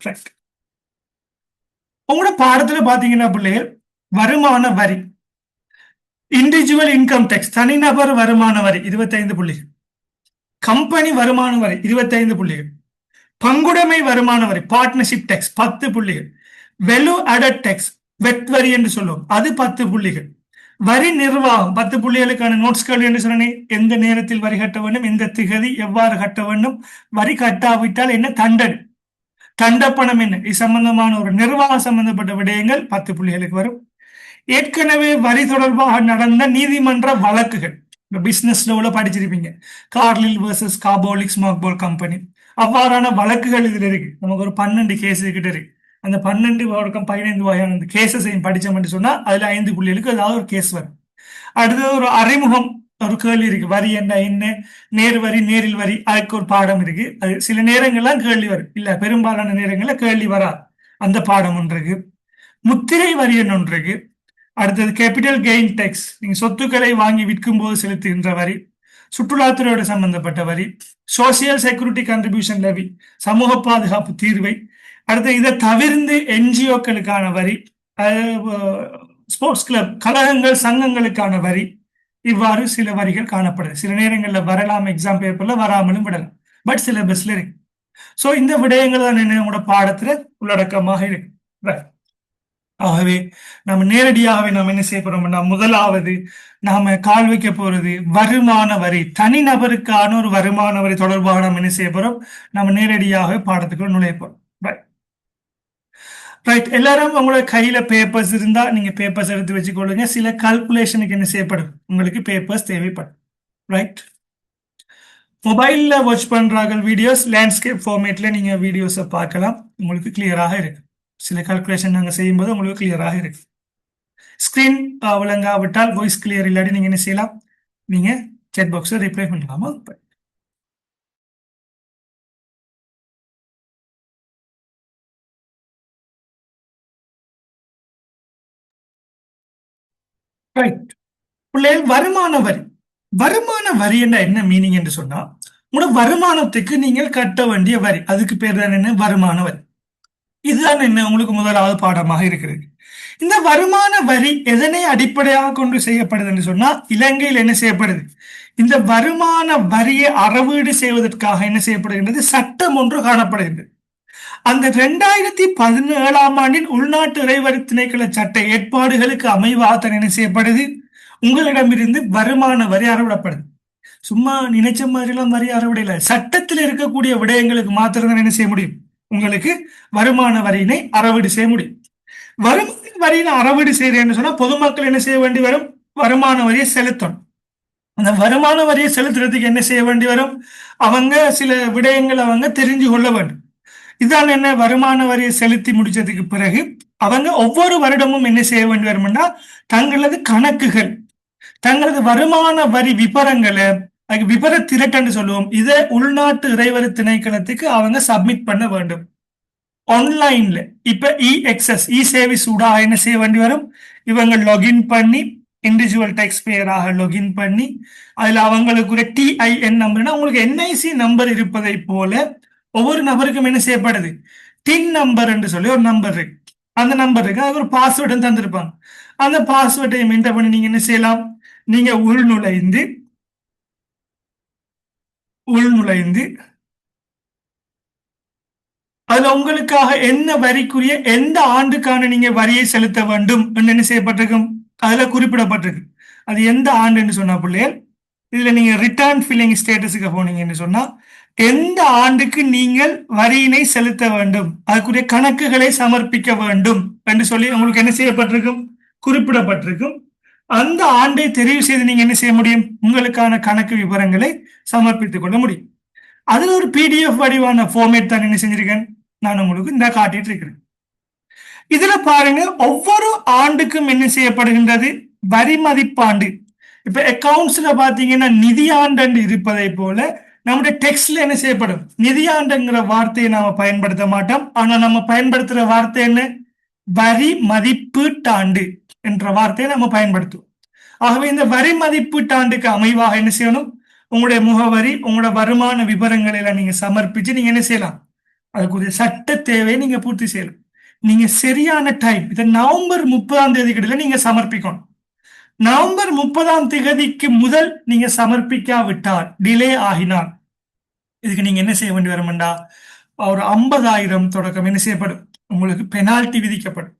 Speaker 1: உங்களோட பாடத்துல பாத்தீங்கன்னா பிள்ளைகள் வருமான வரி, இண்டிவிஜுவல் இன்கம் டேக்ஸ் தனிநபர் வருமான வரி 25 புள்ளிகள், கம்பெனி வருமான வரி 25 புள்ளிகள், பங்குடைமை வருமான வரி பார்ட்னர்ஷிப் டேக்ஸ் 10 புள்ளிகள், வெலு அடட் டேக்ஸ் வெட் வரி என்று சொல்லுவோம் அது 10 புள்ளிகள், வரி நிர்வாகம் 10 புள்ளிகளுக்கான நோட்ஸ்கள் என்று சொன்னேன். எந்த நேரத்தில் வரி கட்ட வேண்டும், எந்த திகதி எவ்வாறு கட்ட வேண்டும், வரி கட்டாவிட்டால் என்ன தண்டனை, தண்டப்பணம் என்ன, இது சம்பந்தமான ஒரு நிர்வாக சம்பந்தப்பட்ட விடயங்கள் 10 புள்ளிகளுக்கு வரும். ஏற்கனவே வரி தொடர்பாக நடந்த நீதிமன்ற வழக்குகள், பிசினஸ் லோல படிச்சிருப்பீங்க, கார்லில் வர்சஸ் கார்போலிக் ஸ்மாக்போல் கம்பெனி, அவ்வாறான வழக்குகள் இதுல இருக்கு. நமக்கு ஒரு 12 கேஸ் கிட்ட இருக்கு. அந்த 12 15 வகையான கேசஸையும் படிச்சோம்னு சொன்னா அதுல 5 புள்ளிகளுக்கு ஏதாவது ஒரு கேஸ் வரும். அடுத்தது ஒரு அறிமுகம், ஒரு கேள்வி இருக்கு, வரி என்ன, நேர் வரி நேரில் வரி, அதுக்கு ஒரு பாடம் இருக்கு. அது சில நேரங்கள்லாம் கேள்வி வரும், இல்ல பெரும்பாலான நேரங்கள்ல கேள்வி வராது. அந்த பாடம் ஒன்று இருக்கு. முத்திரை வரி ஒன்று இருக்கு. அடுத்தது கேபிட்டல் கெயின் டேக்ஸ், நீங்க சொத்துக்களை வாங்கி விற்கும் போது செலுத்துகின்ற வரி, சுற்றுலாத்துறையோட சம்பந்தப்பட்ட வரி, சோசியல் செக்யூரிட்டி கண்ட்ரிபியூஷன் லெவி சமூக பாதுகாப்பு தீர்வை, அடுத்து இதை தவிர்த்து என்ஜிஓக்களுக்கான வரி, ஸ்போர்ட்ஸ் கிளப் கழகங்கள் சங்கங்களுக்கான வரி, இவ்வாறு சில வரிகள் காணப்படுது. சில நேரங்களில் வரலாம், எக்ஸாம் பேப்பர்ல வராமலும் விடலாம், பட் சிலபஸ்ல இருக்கு. சோ இந்த விடயங்கள் தான் என்னோட பாடத்துல உள்ளடக்கமாக இருக்கு. ஆகவே நம்ம நேரடியாகவே நாம் என்ன செய்ய போறோம்னா, முதலாவது நாம கால் வைக்க போறது வருமான வரி, தனிநபருக்கான ஒரு வருமான வரி தொடர்பாக நாம் என்ன செய்ய போறோம், நம்ம நேரடியாக பாடத்துக்குள்ள நுழைய போறோம். ரைட், எல்லாரும் உங்களோட கையில பேப்பர்ஸ் இருந்தா நீங்க பேப்பர்ஸ் எடுத்து வச்சுக்கொள்ளுங்க. சில கால்குலேஷனுக்கு என்ன செய்யப்படும், உங்களுக்கு பேப்பர்ஸ் தேவைப்படும். ரைட், மொபைல்ல வாட்ச் பண்றாங்க வீடியோஸ், லேண்ட்ஸ்கேப் ஃபார்மேட்ல நீங்க வீடியோஸை பார்க்கலாம், உங்களுக்கு கிளியராக இருக்கு. சில கால்குலேஷன் நாங்க செய்யும் போது உங்களுக்கு கிளியராக இருக்கு. ஸ்கிரீன் விளங்காவிட்டால், வாய்ஸ் கிளியர் இல்லாட்டி நீங்க என்ன செய்யலாம், நீங்க சேட் பாக்ஸ்ல ரிப்ளை பண்ணலாமா. ரைட், பிள்ளைகள் வருமான வரி, வருமான வரி என்ற என்ன மீனிங் என்று சொன்னா, உங்களோட வருமானத்துக்கு நீங்கள் கட்ட வேண்டிய வரி, அதுக்கு பேர் தான் என்ன, வருமான வரி. இதுதான் என்ன உங்களுக்கு முதலாவது பாடமாக இருக்கிறது. இந்த வருமான வரி எதனை அடிப்படையாக கொண்டு செய்யப்படுது என்று சொன்னா, இலங்கையில் என்ன செய்யப்படுது, இந்த வருமான வரியை அறவீடு செய்வதற்காக என்ன செய்யப்படுகின்றது, சட்டம் ஒன்று காணப்படுகின்றது. அந்த 2017ஆம் ஆண்டின் உள்நாட்டு இறைவரி திணைக்கள சட்ட ஏற்பாடுகளுக்கு அமைவாக என்ன செய்யப்படுது, உங்களிடமிருந்து வருமான வரி அறவிடப்படுது. சும்மா நினைச்ச மாதிரி எல்லாம் வரி அறவிடல, சட்டத்தில் இருக்கக்கூடிய விடயங்களுக்கு மாத்திரம் என்ன செய்ய முடியும், உங்களுக்கு வருமான வரியினை அறவீடு செய்ய முடியும். வருமான வரியினை அறவீடு செய்யறேன்னு சொன்னா பொதுமக்கள் என்ன செய்ய வேண்டி வரும், வருமான வரியை செலுத்தணும். அந்த வருமான வரியை செலுத்துறதுக்கு என்ன செய்ய வேண்டி வரும், அவங்க சில விடயங்கள் அவங்க தெரிஞ்சு கொள்ள வேண்டும். இதான் என்ன, வருமான வரியை செலுத்தி முடிச்சதுக்கு பிறகு அவங்க ஒவ்வொரு வருடமும் என்ன செய்ய வேண்டி வரும்னா, தங்களது கணக்குகள், தங்களது வருமான வரி விபரங்களை, விபர திரட்டு சொல்லுவோம், இதை உள்நாட்டு இறைவரி திணைக்களத்துக்கு அவங்க சப்மிட் பண்ண வேண்டும் ஆன்லைன்ல. இப்ப இஎக்ஸ்எஸ் இ சேவிஸ் ஊடாக என்ன செய்ய வேண்டி வரும், இவங்க லாகின் பண்ணி இண்டிவிஜுவல் டேக்ஸ் பேயராக லாகின் பண்ணி அதுல அவங்களுக்கு டிஐஎன் நம்பர்னா உங்களுக்கு என்ஐசி நம்பர் இருப்பதை போல ஒவ்வொரு நபருக்கும் என்ன செய்யப்படுது, டின் நம்பர் என்று சொல்லி ஒரு நம்பர் இருக்கு. அந்த நம்பர் இருக்கு, அது ஒரு பாஸ்வேர்டு தந்திருப்பாங்க. அந்த பாஸ்வேர்டை மெயின்டைன் பண்ணி நீங்க என்ன செய்யலாம், நீங்க உள்நுழைந்து அதுல உங்களுக்காக என்ன வரிக்குரிய எந்த ஆண்டுக்கான நீங்க வரியை செலுத்த வேண்டும் என்ன செய்யப்பட்டிருக்கும், அதுல குறிப்பிடப்பட்டிருக்கு. அது எந்த ஆண்டுன்னு சொன்னா பிள்ளைகள், இதுல நீங்க ரிட்டர்ன் ஃபில்லிங் ஸ்டேட்டஸுக்கு போனீங்கன்னு சொன்னா எந்த ஆண்டுக்கு நீங்கள் வரியினை செலுத்த வேண்டும், அதுக்குரிய கணக்குகளை சமர்ப்பிக்க வேண்டும் என்று சொல்லி உங்களுக்கு என்ன செய்யப்பட்டிருக்கும், குறிப்பிடப்பட்டிருக்கும். அந்த ஆண்டை தெரிவு செய்து நீங்க என்ன செய்ய முடியும், உங்களுக்கான கணக்கு விவரங்களை சமர்ப்பித்துக் கொள்ள முடியும். அதுல ஒரு பிடிஎஃப் வடிவான ஃபார்மேட் தான் என்ன செஞ்சிருக்கேன் நான் உங்களுக்கு இந்த காட்டிட்டு இருக்கிறேன். இதுல பாருங்க ஒவ்வொரு ஆண்டுக்கும் என்ன செய்யப்படுகின்றது, வரி மதிப்பாண்டு. இப்ப அக்கவுண்ட்ஸ்ல பாத்தீங்கன்னா நிதியாண்டு இருப்பதை போல நம்முடைய டெக்ஸ்ட்ல என்ன செய்யப்படும், நிதியாண்டுங்கிற வார்த்தையை நாம பயன்படுத்த மாட்டோம். ஆனா நம்ம பயன்படுத்துற வார்த்தை என்ன, வரி மதிப்பீட்டாண்டு என்ற வார்த்தையை நம்ம பயன்படுத்துவோம். ஆகவே இந்த வரி மதிப்பீட்டாண்டுக்கு அமைவாக என்ன செய்யணும், உங்களுடைய முகவரி, உங்களோட வருமான விவரங்களை எல்லாம் நீங்க சமர்ப்பிச்சு நீங்க என்ன செய்யலாம், அதுக்குரிய சட்ட தேவையை நீங்க பூர்த்தி செய்யலாம். நீங்க சரியான டைம், இதை நவம்பர் 30ஆம் தேதி கிட்ட நீங்க சமர்ப்பிக்கணும். நவம்பர் 30ஆம் தேதிக்கு முதல் நீங்க சமர்ப்பிக்காவிட்டால், டிலே ஆகினால், இதுக்கு நீங்க என்ன செய்ய வேண்டி வரும்டா, ஒரு 50,000 தொடக்கம் என்ன செய்யப்படும், உங்களுக்கு பெனால்டி விதிக்கப்படும்.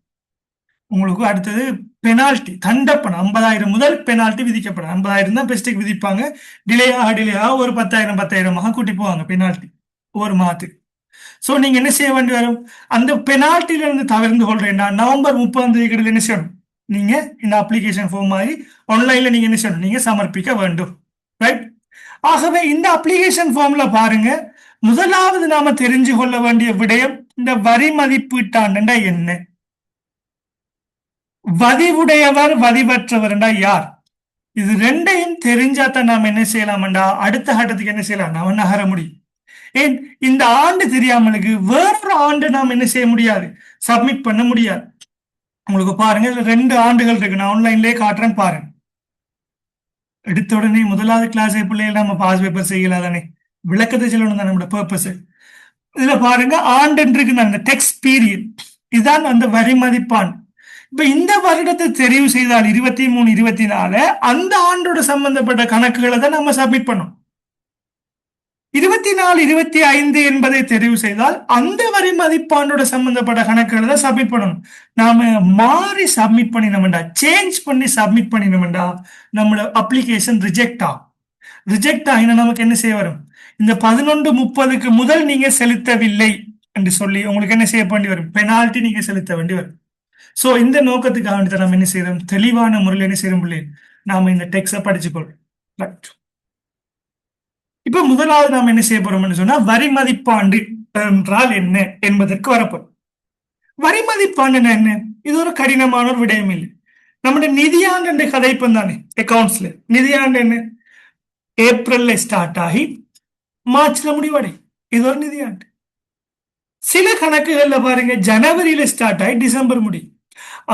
Speaker 1: உங்களுக்கு அடுத்தது பெனால்டி தண்டப்பணம் 50,000 முதல் பெனால்டி விதிக்கப்படும். 50,000 தான் பெஸ்ட்டுக்கு விதிப்பாங்க. டிலே ஆக ஒரு 10,000 கூட்டி போவாங்க பெனால்டி ஒரு மாதத்துக்கு. சோ நீங்க என்ன செய்ய வேண்டி வரும், அந்த பெனால்ட்டில இருந்து தவிர்த்து கொள்றேன்னா நவம்பர் 30ஆம் தேதி என்ன செய்யணும், நீங்க இந்த அப்ளிகேஷன் ஃபார்ம் மாதிரி ஆன்லைன்ல நீங்க என்ன செய்யணும், நீங்க சமர்ப்பிக்க வேண்டும். ரைட். ஆகவே இந்த அப்ளிகேஷன் ஃபார்ம்ல பாருங்க, முதலாவது நாம தெரிஞ்சு கொள்ள வேண்டிய விடயம், இந்த வரி மதிப்பீட்டாண்டுண்டா என்ன, வதிவுடையவர் வதிவற்றவர் யார், இது ரெண்டையும் தெரிஞ்சாதான் நாம என்ன செய்யலாம்டா அடுத்த கட்டத்துக்கு என்ன செய்யலாம், நாம நகர முடியும். ஏன் இந்த ஆண்டு தெரியாமலுக்கு வேறொரு ஆண்டு நாம் என்ன செய்ய முடியாது, சப்மிட் பண்ண முடியாது. உங்களுக்கு பாருங்க இதுல 2 ஆண்டுகள் இருக்கு, நான் ஆன்லைன்லயே காட்டுறேன் பாருங்க. எடுத்த உடனே முதலாவது கிளாஸ் பிள்ளைகள் நம்ம பாஸ் பேப்பர் செய்யலாதானே, விளக்கத்தை சொல்லணும் தான் நம்மளோட பர்பஸ். இதுல பாருங்க ஆண்டு இருக்கு, அந்த டெக்ஸ்ட் பீரியட், இதுதான் அந்த வரி மதிப்பாண்டு. இப்ப இந்த வருடத்தை தெரிவு செய்தால் 23, 24 அந்த ஆண்டோட சம்பந்தப்பட்ட கணக்குகளை தான் நம்ம சப்மிட் பண்ணோம். 24, 25 என்பதை தெரிவு செய்தால் அந்த வரி மதிப்பாண்டோட சம்பந்தப்பட்ட கணக்குகளை தான் சப்மிட் பண்ணணும். நாம மாறி சப்மிட் பண்ணினோம்டா, சேஞ்ச் பண்ணி சப்மிட் பண்ணினோம்டா, நம்மளோட அப்ளிகேஷன் ரிஜெக்ட் ஆகும். ரிஜெக்ட் ஆகினா நமக்கு என்ன செய்ய வரும், இந்த 11:30க்கு முதல் நீங்க செலுத்தவில்லை என்று சொல்லி உங்களுக்கு என்ன செய்ய வேண்டி வரும், பெனால்டி நீங்க செலுத்த வேண்டி வரும். சோ இந்த நோக்கத்துக்காக வேண்டி நம்ம என்ன செய்யறோம், தெளிவான முறையில் என்ன செய்யறோம் பிள்ளை, நாம இந்த டெக்ஸ்ட படிச்சுக்கொள்றோம். ரைட். இப்ப முதலாவது நாம் என்ன செய்ய போறோம்னு சொன்னா, வரி மதிப்பாண்டு என்றால் என்ன என்பதற்கு வரப்போம். வரி மதிப்பாண்டு என்ன, இது ஒரு கடினமான ஒரு விடயம் இல்லை. நம்முடைய நிதியாண்டு கதைப்பம் தானே அக்கௌண்ட்ஸ்ல. நிதியாண்டு என்ன, ஏப்ரல்ல ஸ்டார்ட் ஆகி மார்ச்ல முடிவடை, இது ஒரு நிதியாண்டு. சில கணக்குகள்ல பாருங்க ஜனவரியில ஸ்டார்ட் ஆகி டிசம்பர் முடியும்.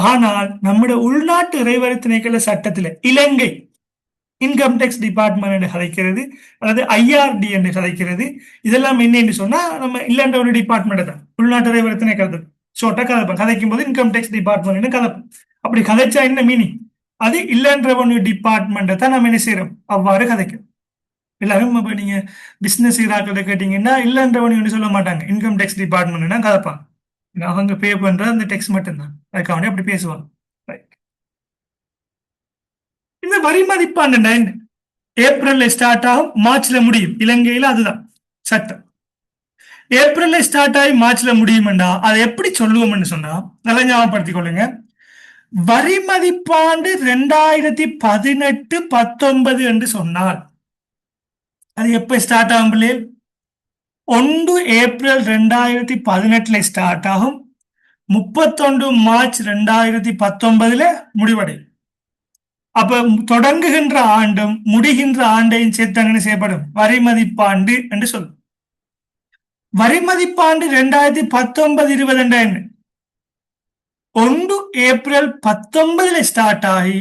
Speaker 1: ஆனால் நம்முடைய உள்நாட்டு இறைவரி திணைக்கள சட்டத்துல இலங்கை இன்கம் டேக்ஸ் டிபார்ட்மெண்ட் என்று கதைக்கிறது, அதாவது ஐஆர்டி என்று கதைக்கிறது. இதெல்லாம் என்னன்னு சொன்னா நம்ம இல்லன்ற ஒரு டிபார்ட்மெண்ட் தான், உள்நாட்டு இறைவரி திணைக்களம் ஷோர்ட்டா கதைப்போம். கதைக்கும் போது இன்கம் டேக்ஸ் டிபார்ட்மெண்ட் கதைப்போம். அப்படி கதைச்சா என்ன மீனிங், அது இல்லன்ற ரெவன்யூ டிபார்ட்மெண்ட்டை தான் நம்ம என்ன செய்யறோம், அவ்வாறு கதைக்கும். எல்லாரும் இப்ப நீங்க பிசினஸ் இராக்களை கேட்டீங்கன்னா இல்லன்ற ரெவன்யூ சொல்ல மாட்டாங்க, இன்கம் டேக்ஸ் டிபார்ட்மெண்ட் தான் கதைப்பாங்க. அவங்க பே பண்ற அந்த டேக்ஸ் மட்டும்தான், அதுக்காக அப்படி பேசுவாங்க. இந்த வரி மதிப்பாண்டு ஏப்ரல்ல ஸ்டார்ட் ஆகும், மார்ச்ல முடியும். இலங்கையில அதுதான் சட்டம். ஏப்ரல்ல ஸ்டார்ட் ஆகி மார்ச்ல முடியும்டா, அதை எப்படி சொல்லுவோம்னு சொன்னா நல்லா ஞாபகப்படுத்திக் கொள்ளுங்க. வரி மதிப்பாண்டு 2018, 19 என்று சொன்னால் அது எப்ப ஸ்டார்ட் ஆகும் பிள்ளைகள், 1 ஏப்ரல் 2018 ஸ்டார்ட் ஆகும், 31 மார்ச் 2019 முடிவடையும். அப்ப தொடங்குகின்ற ஆண்டும் முடிகின்ற ஆண்டையும் சேர்த்து செய்யப்படும் வரி மதிப்பாண்டு என்று சொல்லும். வரி மதிப்பாண்டு 2019, 20 1 ஏப்ரல் 19 ஸ்டார்ட் ஆகி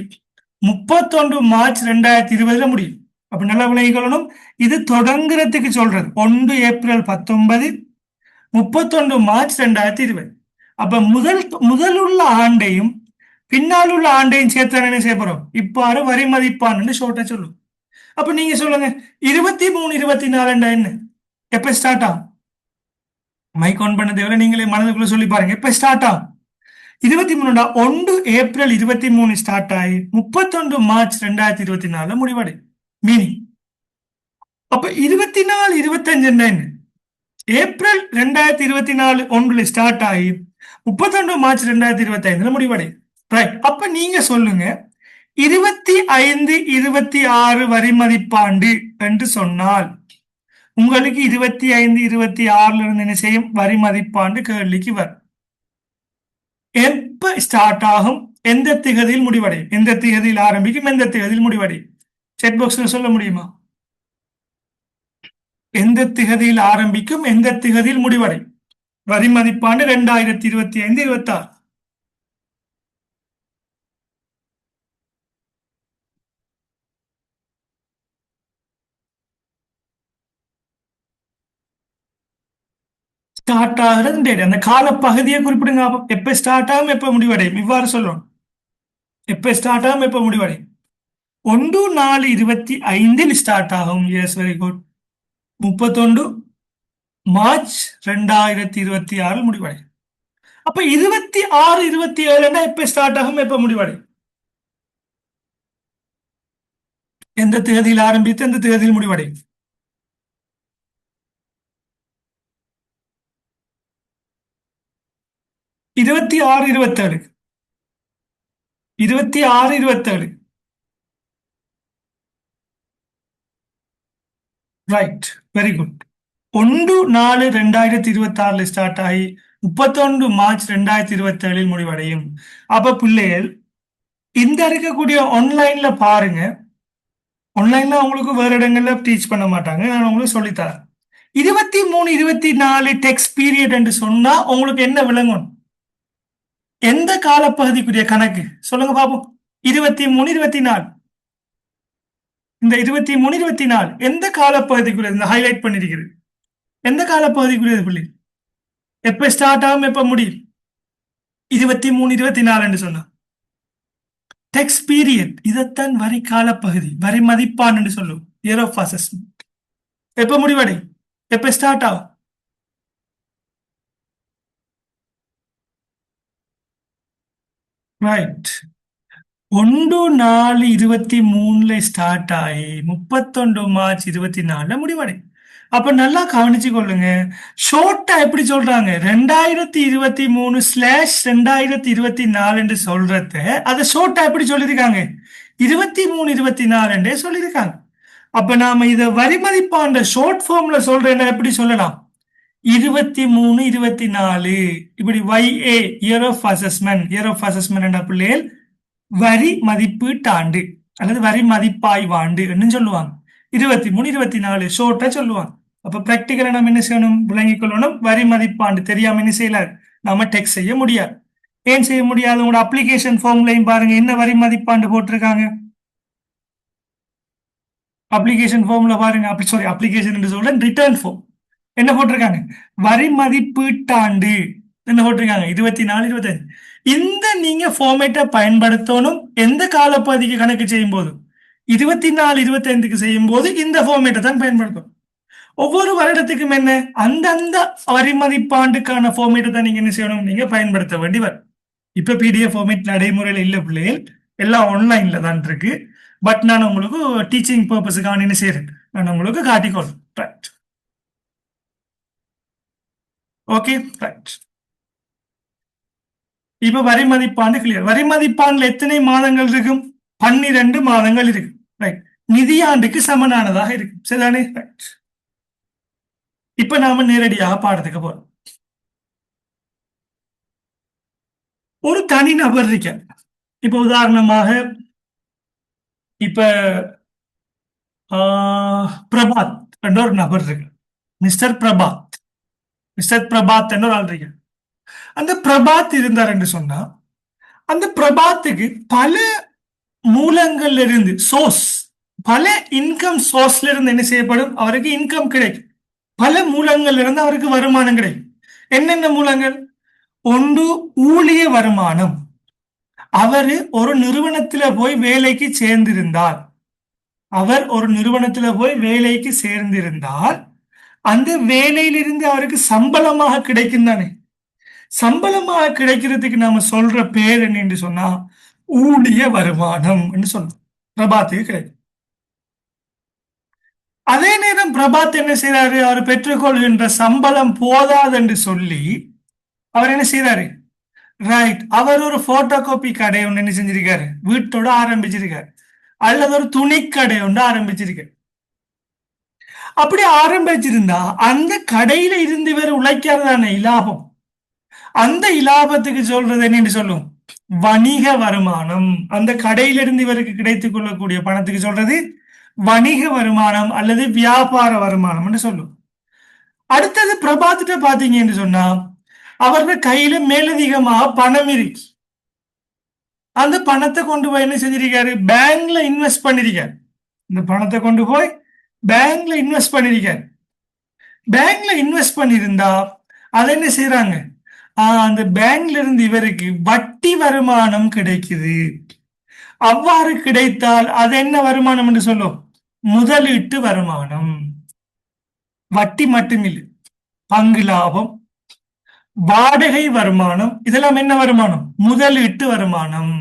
Speaker 1: 31 மார்ச் 2020 முடியும். அப்ப நல்லா விளங்கிக்கொள்ளணும், இது தொடங்குறதுக்கு சொல்றது 1 ஏப்ரல் 19, 31 மார்ச் 2020. அப்ப முதலுள்ள ஆண்டையும் பின்னால் உள்ள ஆண்டையும் சேர்த்து என்ன செய்ய போறோம், இப்பாறு வரி மதிப்பான்னு ஷோர்ட்டா சொல்லும். அப்ப நீங்க சொல்லுங்க 23, 24 என்ன, எப்ப ஸ்டார்ட் ஆகும், மைக் ஆன் பண்ண தேவை நீங்களே மனதுக்குள்ள சொல்லி பாருங்க, எப்ப ஸ்டார்ட் ஆகும். 23 1 ஏப்ரல் 23 ஸ்டார்ட் ஆகி 31 மார்ச் 2024 முடிவடை மீனிங். அப்ப 24 25 என்ன? ஏப்ரல் 2024 ஒன்றுல ஸ்டார்ட் ஆகி 31 மார்ச் 2025 முடிவடை. ரைட். அப்ப நீங்க சொல்லுங்க, 25 26 வரி மதிப்பாண்டு என்று சொன்னால் உங்களுக்கு 25 26 இருந்து என்ன செய்யும்? வரி மதிப்பாண்டு கேள்விக்கு வரும். எப்ப ஸ்டார்ட் ஆகும்? எந்த திகதியில் முடிவடையும்? எந்த திகதியில் ஆரம்பிக்கும்? எந்த திகதியில் முடிவடையும்? செட் பாக்ஸ்ல சொல்ல முடியுமா? எந்த திகதியில் ஆரம்பிக்கும்? எந்த திகதியில் முடிவடையும்? வரி மதிப்பாண்டு 2025 26. ஸ்டார்ட் ஆகிறது டேட், அந்த கால பகுதியை குறிப்பிடுங்க. எப்ப ஸ்டார்ட் ஆகும், எப்ப முடிவடையும்? இவ்வாறு சொல்லணும். எப்ப ஸ்டார்ட் ஆகும், எப்ப முடிவடையும்? 1/4/25 ஸ்டார்ட் ஆகும். S, very good. 31 மார்ச் 2026 முடிவடையும். அப்ப 26 27 எப்ப ஸ்டார்ட் ஆகும், எப்ப முடிவடையும்? எந்த தேதியில் ஆரம்பித்து எந்த தேதியில் முடிவடையும்? 26 27. 26 27. Right, very good. 1/4/2026 ஸ்டார்ட் ஆகி 31 மார்ச் 2027 முடிவடையும். அப்ப பிள்ளைகள் இந்த இருக்கக்கூடிய ஆன்லைன்ல பாருங்க. ஆன்லைன்ல உங்களுக்கு வேற இடங்கள்ல டீச் பண்ண மாட்டாங்க, நான் உங்களுக்கு சொல்லித்தரேன். 23 24 டெக்ஸ்ட் பீரியட் என்று சொன்னா உங்களுக்கு என்ன விளங்கும்? எந்த காலப்பகுதிக்குரிய கணக்கு சொல்லுங்க பாப்போம். 23 24, இந்த 23 24 எந்த காலப்பகுதிக்குரிய? இந்த ஹைலைட் பண்ணிருக்கிறது எந்த காலப்பகுதிக்குரியது பிள்ளை? எப்ப ஸ்டார்ட் ஆகும், எப்ப முடியும்? 23 24 சொன்னா டெக்ஸ்ட் பீரியட். இதைத்தான் வரி காலப்பகுதி, வரி மதிப்பான் என்று சொல்லுவோம். Year of assessment. எப்ப முடிவடையும், எப்ப ஸ்டார்ட் ஆகும்? ரைட். 1/4/23 ஸ்டார்ட் ஆகி 31 மார்ச் 24 முடிவடையும். அப்ப நல்லா கவனிச்சு கொள்ளுங்க. ஷோர்ட்டா எப்படி சொல்றாங்க? 2023/2024 என்று சொல்றத அதை ஷோர்ட்டா எப்படி சொல்லியிருக்காங்க? 23 24 என்றே சொல்லியிருக்காங்க. அப்ப நாம இதை வரி மதிப்பாண்ட ஷார்ட் ஃபார்ம்ல சொல்றேன்னா எப்படி சொல்லலாம்? 23 24 இப்படி YA, year of assessment. Year of assessment என்ற பிள்ளைகள் வரி மதிப்பீட்டாண்டு அல்லது வரி மதிப்பாய்வாண்டு என்று சொல்லுவாங்க. 23 24 ஷோர்ட்டா சொல்லுவாங்க. அப்ப பிராக்டிகலா நம்ம என்ன செய்யணும்? விளங்கிக் கொள்ளணும். வரி மதிப்பாண்டு தெரியாம என்ன செய்யலாது? நாம டெக்ஸ்ட் செய்ய முடியாது. ஏன் செய்ய முடியாது? உங்களோட அப்ளிகேஷன் ஃபார்ம்லையும் பாருங்க, என்ன வரி மதிப்பாண்டு போட்டிருக்காங்க. அப்ளிகேஷன் ஃபார்ம்ல பாருங்க, அப்ளிகேஷன் என்று சொல்றேன், ரிட்டர்ன் ஃபார்ம் என்ன போட்டிருக்காங்க? வரி மதிப்பீட்டாண்டு என்ன போட்டிருக்காங்க? 24 25. இந்த நீங்க ஃபார்மேட்டை பயன்படுத்தணும் எந்த காலப்பகுதிக்கு கணக்கு செய்யும் போது? 24 25க்கு செய்யும் போது இந்த ஃபார்மேட்டை தான் பயன்படுத்தணும். ஒவ்வொரு வருடத்துக்கும் என்ன அந்தந்த வரி மதிப்பாண்டுக்கான ஃபார்மேட்டை தான் நீங்க என்ன செய்யணும்? நீங்க பயன்படுத்த வேண்டி வரும். இப்ப PDF ஃபார்மேட் நடைமுறையில் இல்ல பிள்ளைகள், எல்லாம் ஆன்லைன்ல தான் இருக்கு. பட் நான் உங்களுக்கு டீச்சிங் பர்பஸுக்கான என்ன செய்யறேன், நான் உங்களுக்கு காட்டிக்கொள்றேன். Right, okay, right. இப்ப வரி மதிப்பாண்டு கிளியர். வரி பாண்டில் எத்தனை மாதங்கள் இருக்கும்? 12 மாதங்கள் இருக்கு. ரைட். நிதியாண்டுக்கு சமனானதாக இருக்கு. சரிதானே? ரைட். இப்ப நாம நேரடியாக பாடத்துக்கு போறோம். ஒரு தனி நபர் இருக்க. இப்ப உதாரணமாக இப்ப பிரபாத் என்ற ஒரு நபர் இருக்கு. மிஸ்டர் பிரபாத். மிஸ்டர் பிரபாத் என்ற ஒரு ஆள் இருக்கு. அந்த பிரபாத் இருந்தார் என்று சொன்னா அந்த பிரபாத்துக்கு பல மூலங்கள்ல இருந்து சோர்ஸ், பல இன்கம் சோர்ஸ்ல இருந்து என்ன செய்யப்படும்? அவருக்கு இன்கம் கிடைக்கும். பல மூலங்கள்ல இருந்து அவருக்கு வருமானம் கிடைக்கும். என்னென்ன மூலங்கள்? ஒன்று ஊழிய வருமானம். அவரு ஒரு நிறுவனத்துல போய் வேலைக்கு சேர்ந்திருந்தால், அவர் ஒரு நிறுவனத்துல போய் வேலைக்கு சேர்ந்திருந்தால் அந்த வேலையிலிருந்து அவருக்கு சம்பளமாக கிடைக்கும் தானே. சம்பளமா கிடைக்கிறதுக்கு நாம சொல்ற பேர் என்னன்னு சொன்னா ஊதிய வருமானம் சொல்லணும். பிரபாத்துக்கு கிடைக்கும். அதே நேரம் பிரபாத் என்ன செய்யறாரு, அவர் பெற்றுக்கொள்கின்ற சம்பளம் போதாது என்று சொல்லி அவர் என்ன செய்யறாரு, ரைட், அவர் ஒரு போட்டோ காப்பி கடை ஒன்று என்ன செஞ்சிருக்காரு, வீட்டோட ஆரம்பிச்சிருக்காரு, அல்லது ஒரு துணி கடை ஒன்று ஆரம்பிச்சிருக்காரு. அப்படி ஆரம்பிச்சிருந்தா அந்த கடையில இருந்து இவர் உழைக்கிறதான இலாபம், அந்த இலாபத்துக்கு சொல்றது என்னன்னு சொல்லும், வணிக வருமானம். அந்த கடையிலிருந்து இவருக்கு கிடைத்துக் கொள்ளக்கூடிய பணத்துக்கு சொல்றது வணிக வருமானம் அல்லது வியாபார வருமானம் சொல்லும். அடுத்தது பிரபாத்திட்ட பாத்தீங்கன்னு சொன்னா அவர்கள் கையில மேலதிகமாக பணம் இருக்கு. அந்த பணத்தை கொண்டு போய் என்ன செஞ்சிருக்காரு, பேங்க்ல இன்வெஸ்ட் பண்ணிருக்காரு. இந்த பணத்தை கொண்டு போய் பேங்க்ல இன்வெஸ்ட் பண்ணிருக்காரு. பேங்க்ல இன்வெஸ்ட் பண்ணிருந்தா அதை என்ன செய்யறாங்க, அந்த பேங்க்ல இருந்து இவருக்கு வட்டி வருமானம் கிடைக்குது. அவ்வாறு கிடைத்தால் அது என்ன வருமானம் என்று சொல்லும், முதலீட்டு வருமானம். வட்டி மட்டுமில்லை, பங்கு லாபம், வாடகை வருமானம், இதெல்லாம் என்ன வருமானம், முதலீட்டு வருமானம்,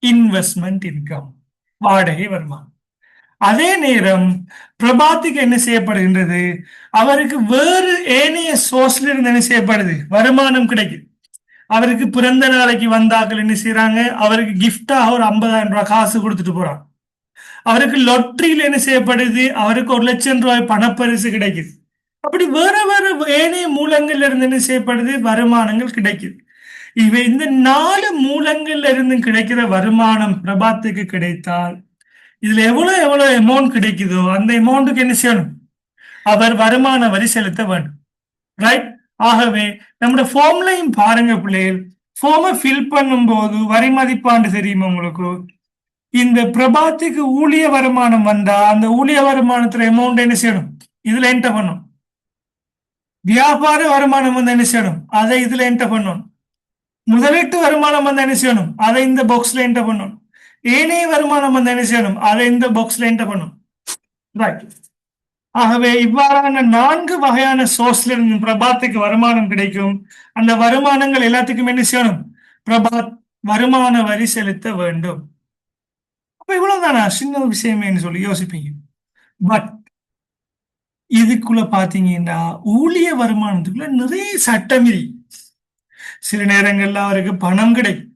Speaker 1: இன்வெஸ்ட்மெண்ட் இன்கம், வாடகை வருமானம். அதே நேரம் பிரபாத்துக்கு என்ன செய்யப்படுகின்றது, அவருக்கு வேறு ஏனைய சோர்ஸ்ல இருந்து என்ன செய்யப்படுது, வருமானம் கிடைக்குது. அவருக்கு பிறந்த நாளைக்கு வந்தாக்கள் என்ன செய்யறாங்க, அவருக்கு கிஃப்டாக ஒரு 50,000 ரூபாய் காசு கொடுத்துட்டு போறாங்க. அவருக்கு லொட்டரியில் என்ன செய்யப்படுது, அவருக்கு 1,00,000 ரூபாய் பணப்பரிசு கிடைக்குது. அப்படி வேற வேற ஏனைய மூலங்கள்ல இருந்து என்ன செய்யப்படுது, வருமானங்கள் கிடைக்குது. இவை இந்த 4 மூலங்கள்ல இருந்து கிடைக்கிற வருமானம் பிரபாத்துக்கு கிடைத்தால் இதுல எவ்வளவு எவ்வளவு அமௌண்ட் கிடைக்குதோ அந்த அமௌண்ட்டுக்கு என்ன செய்யணும், அவர் வருமான வரி செலுத்த வேண்டும். ரைட். ஆகவே நம்முடைய ஃபார்ம்லையும் பாருங்க பிள்ளைகள், ஃபார்மை ஃபில் பண்ணும் போது வரி மதிப்பாண்டு தெரியுமா உங்களுக்கு, இந்த பிரபாத்துக்கு ஊழிய வருமானம் வந்தா அந்த ஊழிய வருமானத்துல அமௌண்ட் என்ன செய்யணும், இதுல என்டர் பண்ணும். வியாபார வருமானம் வந்து என்ன செய்யணும், அதை இதுல என்டர் பண்ணணும். முதலீட்டு வருமானம் வந்து என்ன செய்யணும், அதை இந்த பாக்ஸ்ல என்டர் பண்ணணும். ஏனைய வருமானம் வந்து என்ன செய்யணும், அதை இந்த பாக்ஸ்ல என்டர் பண்ணணும். ரைட். ஆகவே இவ்வாறான 4 வகையான சோர்ஸ்ல இருந்து பிரபாத்துக்கு வருமானம் கிடைக்கும். அந்த வருமானங்கள் எல்லாத்துக்கும் என்ன செய்யணும், பிரபாத் வருமான வரி செலுத்த வேண்டும். அப்ப இவ்வளவுதானா, சின்ன விஷயமே சொல்லி யோசிப்பீங்க. பட் இதுக்குள்ள பாத்தீங்கன்னா ஊழிய வருமானத்துக்குள்ள நிறைய சட்டம் இருக்கு. சில நேரங்கள்ல அவருக்கு பணம் கிடைக்கும்,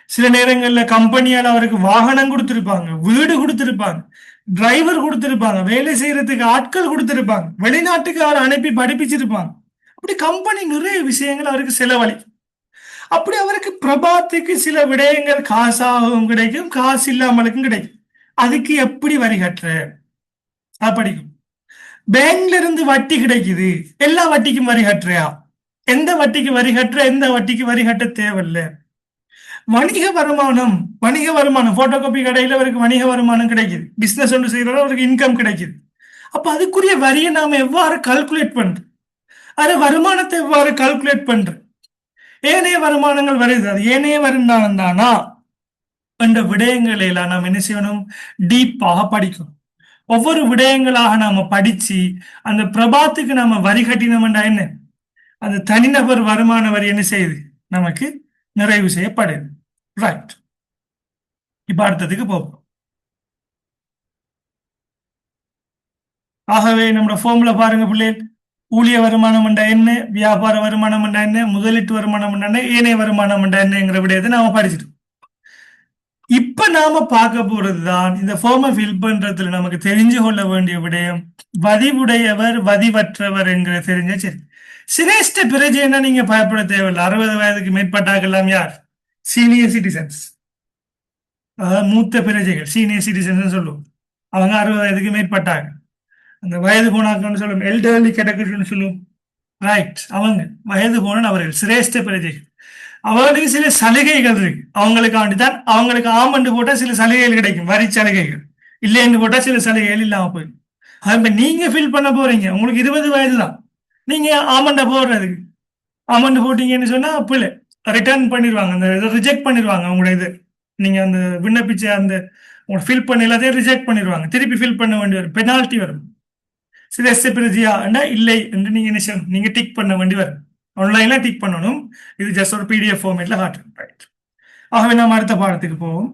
Speaker 1: சில நேரங்கள்ல கம்பெனியால அவருக்கு வாகனம் கொடுத்திருப்பாங்க, வீடு கொடுத்திருப்பாங்க, டிரைவர் கொடுத்திருப்பாங்க, வேலை செய்யறதுக்கு ஆட்கள் கொடுத்திருப்பாங்க, வெளிநாட்டுக்கு அவரை அனுப்பி படிப்பிச்சிருப்பாங்க. அப்படி கம்பெனி நிறைய விஷயங்கள் அவருக்கு செலவழி. அப்படி அவருக்கு பிரபாத்துக்கு சில விடயங்கள் காசாகவும் கிடைக்கும், காசு இல்லாமலுக்கும் கிடைக்கும். அதுக்கு எப்படி வரி கட்டுற படிக்கும். பேங்க்ல இருந்து வட்டி கிடைக்குது, எல்லா வட்டிக்கும் வரி கட்டுறியா, எந்த வட்டிக்கு வரி கட்டுற, எந்த வட்டிக்கு வரி கட்ட தேவையில்லை. வணிக வருமானம், வணிக வருமானம், போட்டோ காப்பி கடையில அவருக்கு வணிக வருமானம் கிடைக்குது, பிசினஸ் ஒன்று செய்யறோம், அவருக்கு இன்கம் கிடைக்குது. அப்ப அதுக்குரிய வரியை நாம எவ்வாறு கால்குலேட் பண்றோம், அது வருமானத்தை எவ்வாறு கால்குலேட் பண்றோம், ஏனைய வருமானங்கள் வருது, அது ஏனைய வருமானம் தானா என்ற விடயங்களை எல்லாம் நாம் என்ன செய்யணும், டீப்பாக படிக்கணும். ஒவ்வொரு விடயங்களாக நாம படிச்சு அந்த பிரபாத்துக்கு நாம வரி கட்டினோம்டா என்ன, அந்த தனிநபர் வருமான வரி என்ன செய்யுது, நமக்கு நிறைவு செய்யப்படுது. ரைட். இப்ப அடுத்ததுக்கு போவோம். ஆகவே நம்மளோட ஃபார்முலா பாருங்க பிள்ளைகள், ஊழிய வருமானம் என்றா என்ன, வியாபார வருமானம் என்றா என்ன, முதலீட்டு வருமானம் என்றா என்ன, ஏனைய வருமானம் என்றா என்னங்கிற விடயத்தை நாம படிச்சிட்டோம். இப்ப நாம பார்க்க போறதுதான் இந்த ஃபார்மை ஃபில் பண்றதுல நமக்கு தெரிஞ்சு கொள்ள வேண்டிய விடயம், வதிவுடையவர் வதிவற்றவர் என்கிற தெரிஞ்ச சரி. சிரேஷ்ட பிரஜைன்னா நீங்க பயப்பட தேவையில்லை. 60 வயதுக்கு மேற்பட்டாக்கெல்லாம் யார், சீனியர் சிட்டிசன்ஸ், மூத்த பிரஜைகள், சீனியர் சிட்டிசன்ஸ் சொல்லுவோம். அவங்க 60 வயதுக்கு மேற்பட்டாங்க. அந்த வயது போனாக்கன்னு சொல்லுவோம், எல்டர்லி கேட்டகரின்னு சொல்லுவோம். ரைட். அவங்க வயது போன அவர்கள் சிரேஷ்ட பிரஜைகள். அவர்களுக்கு சில சலுகைகள் இருக்கு, அவங்களுக்காண்டிதான். அவங்களுக்கு ஆமண்டு போட்டா சில சலுகைகள் கிடைக்கும், வரி சலுகைகள். இல்லைன்னு போட்டா சில சலுகைகள் இல்லாம போயிடும். அது நீங்க ஃபில் பண்ண போறீங்க, உங்களுக்கு 20 வயது தான், நீங்க ஆமண்ட போடுறதுக்கு ஆமண்டு போட்டீங்கன்னு சொன்னா பிள்ளை ரிட்டர்ன் பண்ணிடுவாங்க, அந்த இதை ரிஜெக்ட் பண்ணிடுவாங்க. உங்களோட இது நீங்க அந்த விண்ணப்பிச்ச அந்த உங்களை ஃபில் பண்ண எல்லாத்தையும் ரிஜெக்ட் பண்ணிடுவாங்க, திருப்பி ஃபில் பண்ண வேண்டி வரும், பெனால்ட்டி வரும். சில பிரஜியா இல்லை என்று நீங்க என்ன செய்யணும், நீங்க டிக் பண்ண வேண்டி வரும். ஆன்லைன்ல டிக் பண்ணணும். இது ஜஸ்ட் ஒரு பிடிஎஃப் ஃபார்மேட்ல காட்டுறேன். ரைட். ஆகவே நாம் அடுத்த பாடத்துக்கு போவோம்.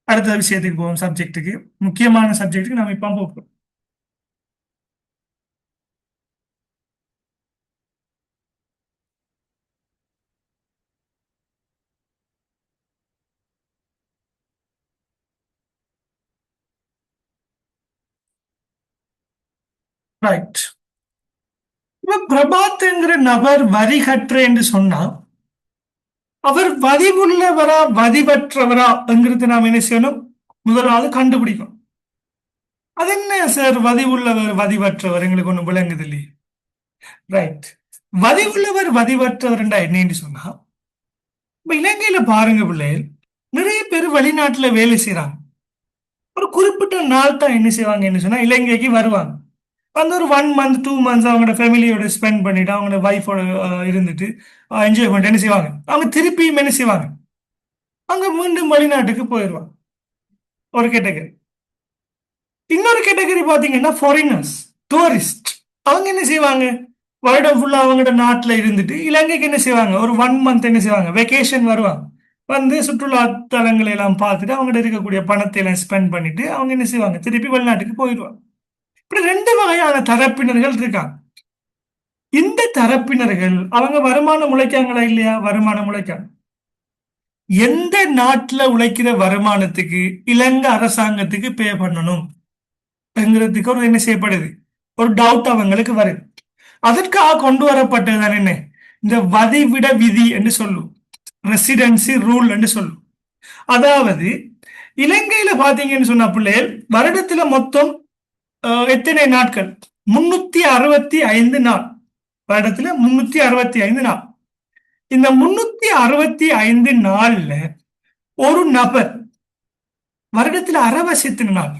Speaker 1: அடுத்த விஷயத்துக்கு போவோம். சப்ஜெக்ட்டுக்கு, முக்கியமான சப்ஜெக்ட்டுக்கு நாம் இப்போ போகிறோம். ரைட். இப்ப பிரபாத்ங்கிற நபர் வரிகற்ற என்று சொன்னா அவர் வதிவுள்ளவரா வதிவற்றவரா என்கிறது நாம் என்ன செய்யணும்? முதலாவது கண்டுபிடிக்கணும். அது என்ன சார் வதிவுள்ளவர் வதிவற்றவர் எங்களுக்கு ஒண்ணு விளங்குது இல்லையே. ரைட். வதிவுள்ளவர் வதிவற்றவர் என்னன்னு சொன்னா இப்ப இலங்கையில பாருங்க பிள்ளைகள், நிறைய பேர் வெளிநாட்டுல வேலை செய்யறாங்க. ஒரு குறிப்பிட்ட நாள் தான் என்ன செய்வாங்கன்னு சொன்னா இலங்கைக்கு வருவாங்க. அந்த ஒரு 1 மந்த் 2 மந்த்ஸ் அவங்களோட ஃபேமிலியோட ஸ்பெண்ட் பண்ணிட்டு அவங்களோட ஒய்ஃபோட இருந்துட்டு என்ஜாய் பண்ணிட்டு என்ன செய்வாங்க, அவங்க திருப்பியும் என்ன செய்வாங்க, அங்க மீண்டும் வெளிநாட்டுக்கு போயிடுவாங்க. ஒரு கேட்டகரி. இன்னொரு கேட்டகரி பாத்தீங்கன்னா ஃபாரினர்ஸ், டூரிஸ்ட். அவங்க என்ன செய்வாங்க, வருடம் ஃபுல்லா அவங்களோட நாட்டுல இருந்துட்டு இலங்கைக்கு என்ன செய்வாங்க, ஒரு 1 மந்த் என்ன செய்வாங்க, வெக்கேஷன் வருவாங்க. வந்து சுற்றுலா தலங்களை எல்லாம் பார்த்துட்டு அவங்ககிட்ட இருக்கக்கூடிய பணத்தை எல்லாம் ஸ்பெண்ட் பண்ணிட்டு அவங்க என்ன செய்வாங்க, திருப்பி வெளிநாட்டுக்கு போயிடுவாங்க. இப்படி ரெண்டு வகையான தரப்பினர்கள் இருக்காங்க. இந்த தரப்பினர்கள் அவங்க வருமானம் உழைக்காங்களா இல்லையா? வருமானம் உழைக்காங்க. எந்த நாட்டுல உழைக்கிற வருமானத்துக்கு இலங்கை அரசாங்கத்துக்கு பே பண்ணணும் என்கிறதுக்கு ஒரு என்ன செய்யப்படுது, ஒரு டவுட் அவங்களுக்கு வருது. அதற்காக கொண்டு வரப்பட்டதுதான் என்ன, இந்த வதிவிட விதி என்று சொல்லும், ரெசிடென்சி ரூல் என்று சொல்லும். அதாவது இலங்கையில பாத்தீங்கன்னு சொன்ன பிள்ளைகள் வருடத்துல மொத்தம் எத்தனை நாட்கள், 365 நாள். வருடத்துல 365 நாள். இந்த 365 நாள்ல ஒரு நபர் வருடத்துல அரவசத்தின நாள்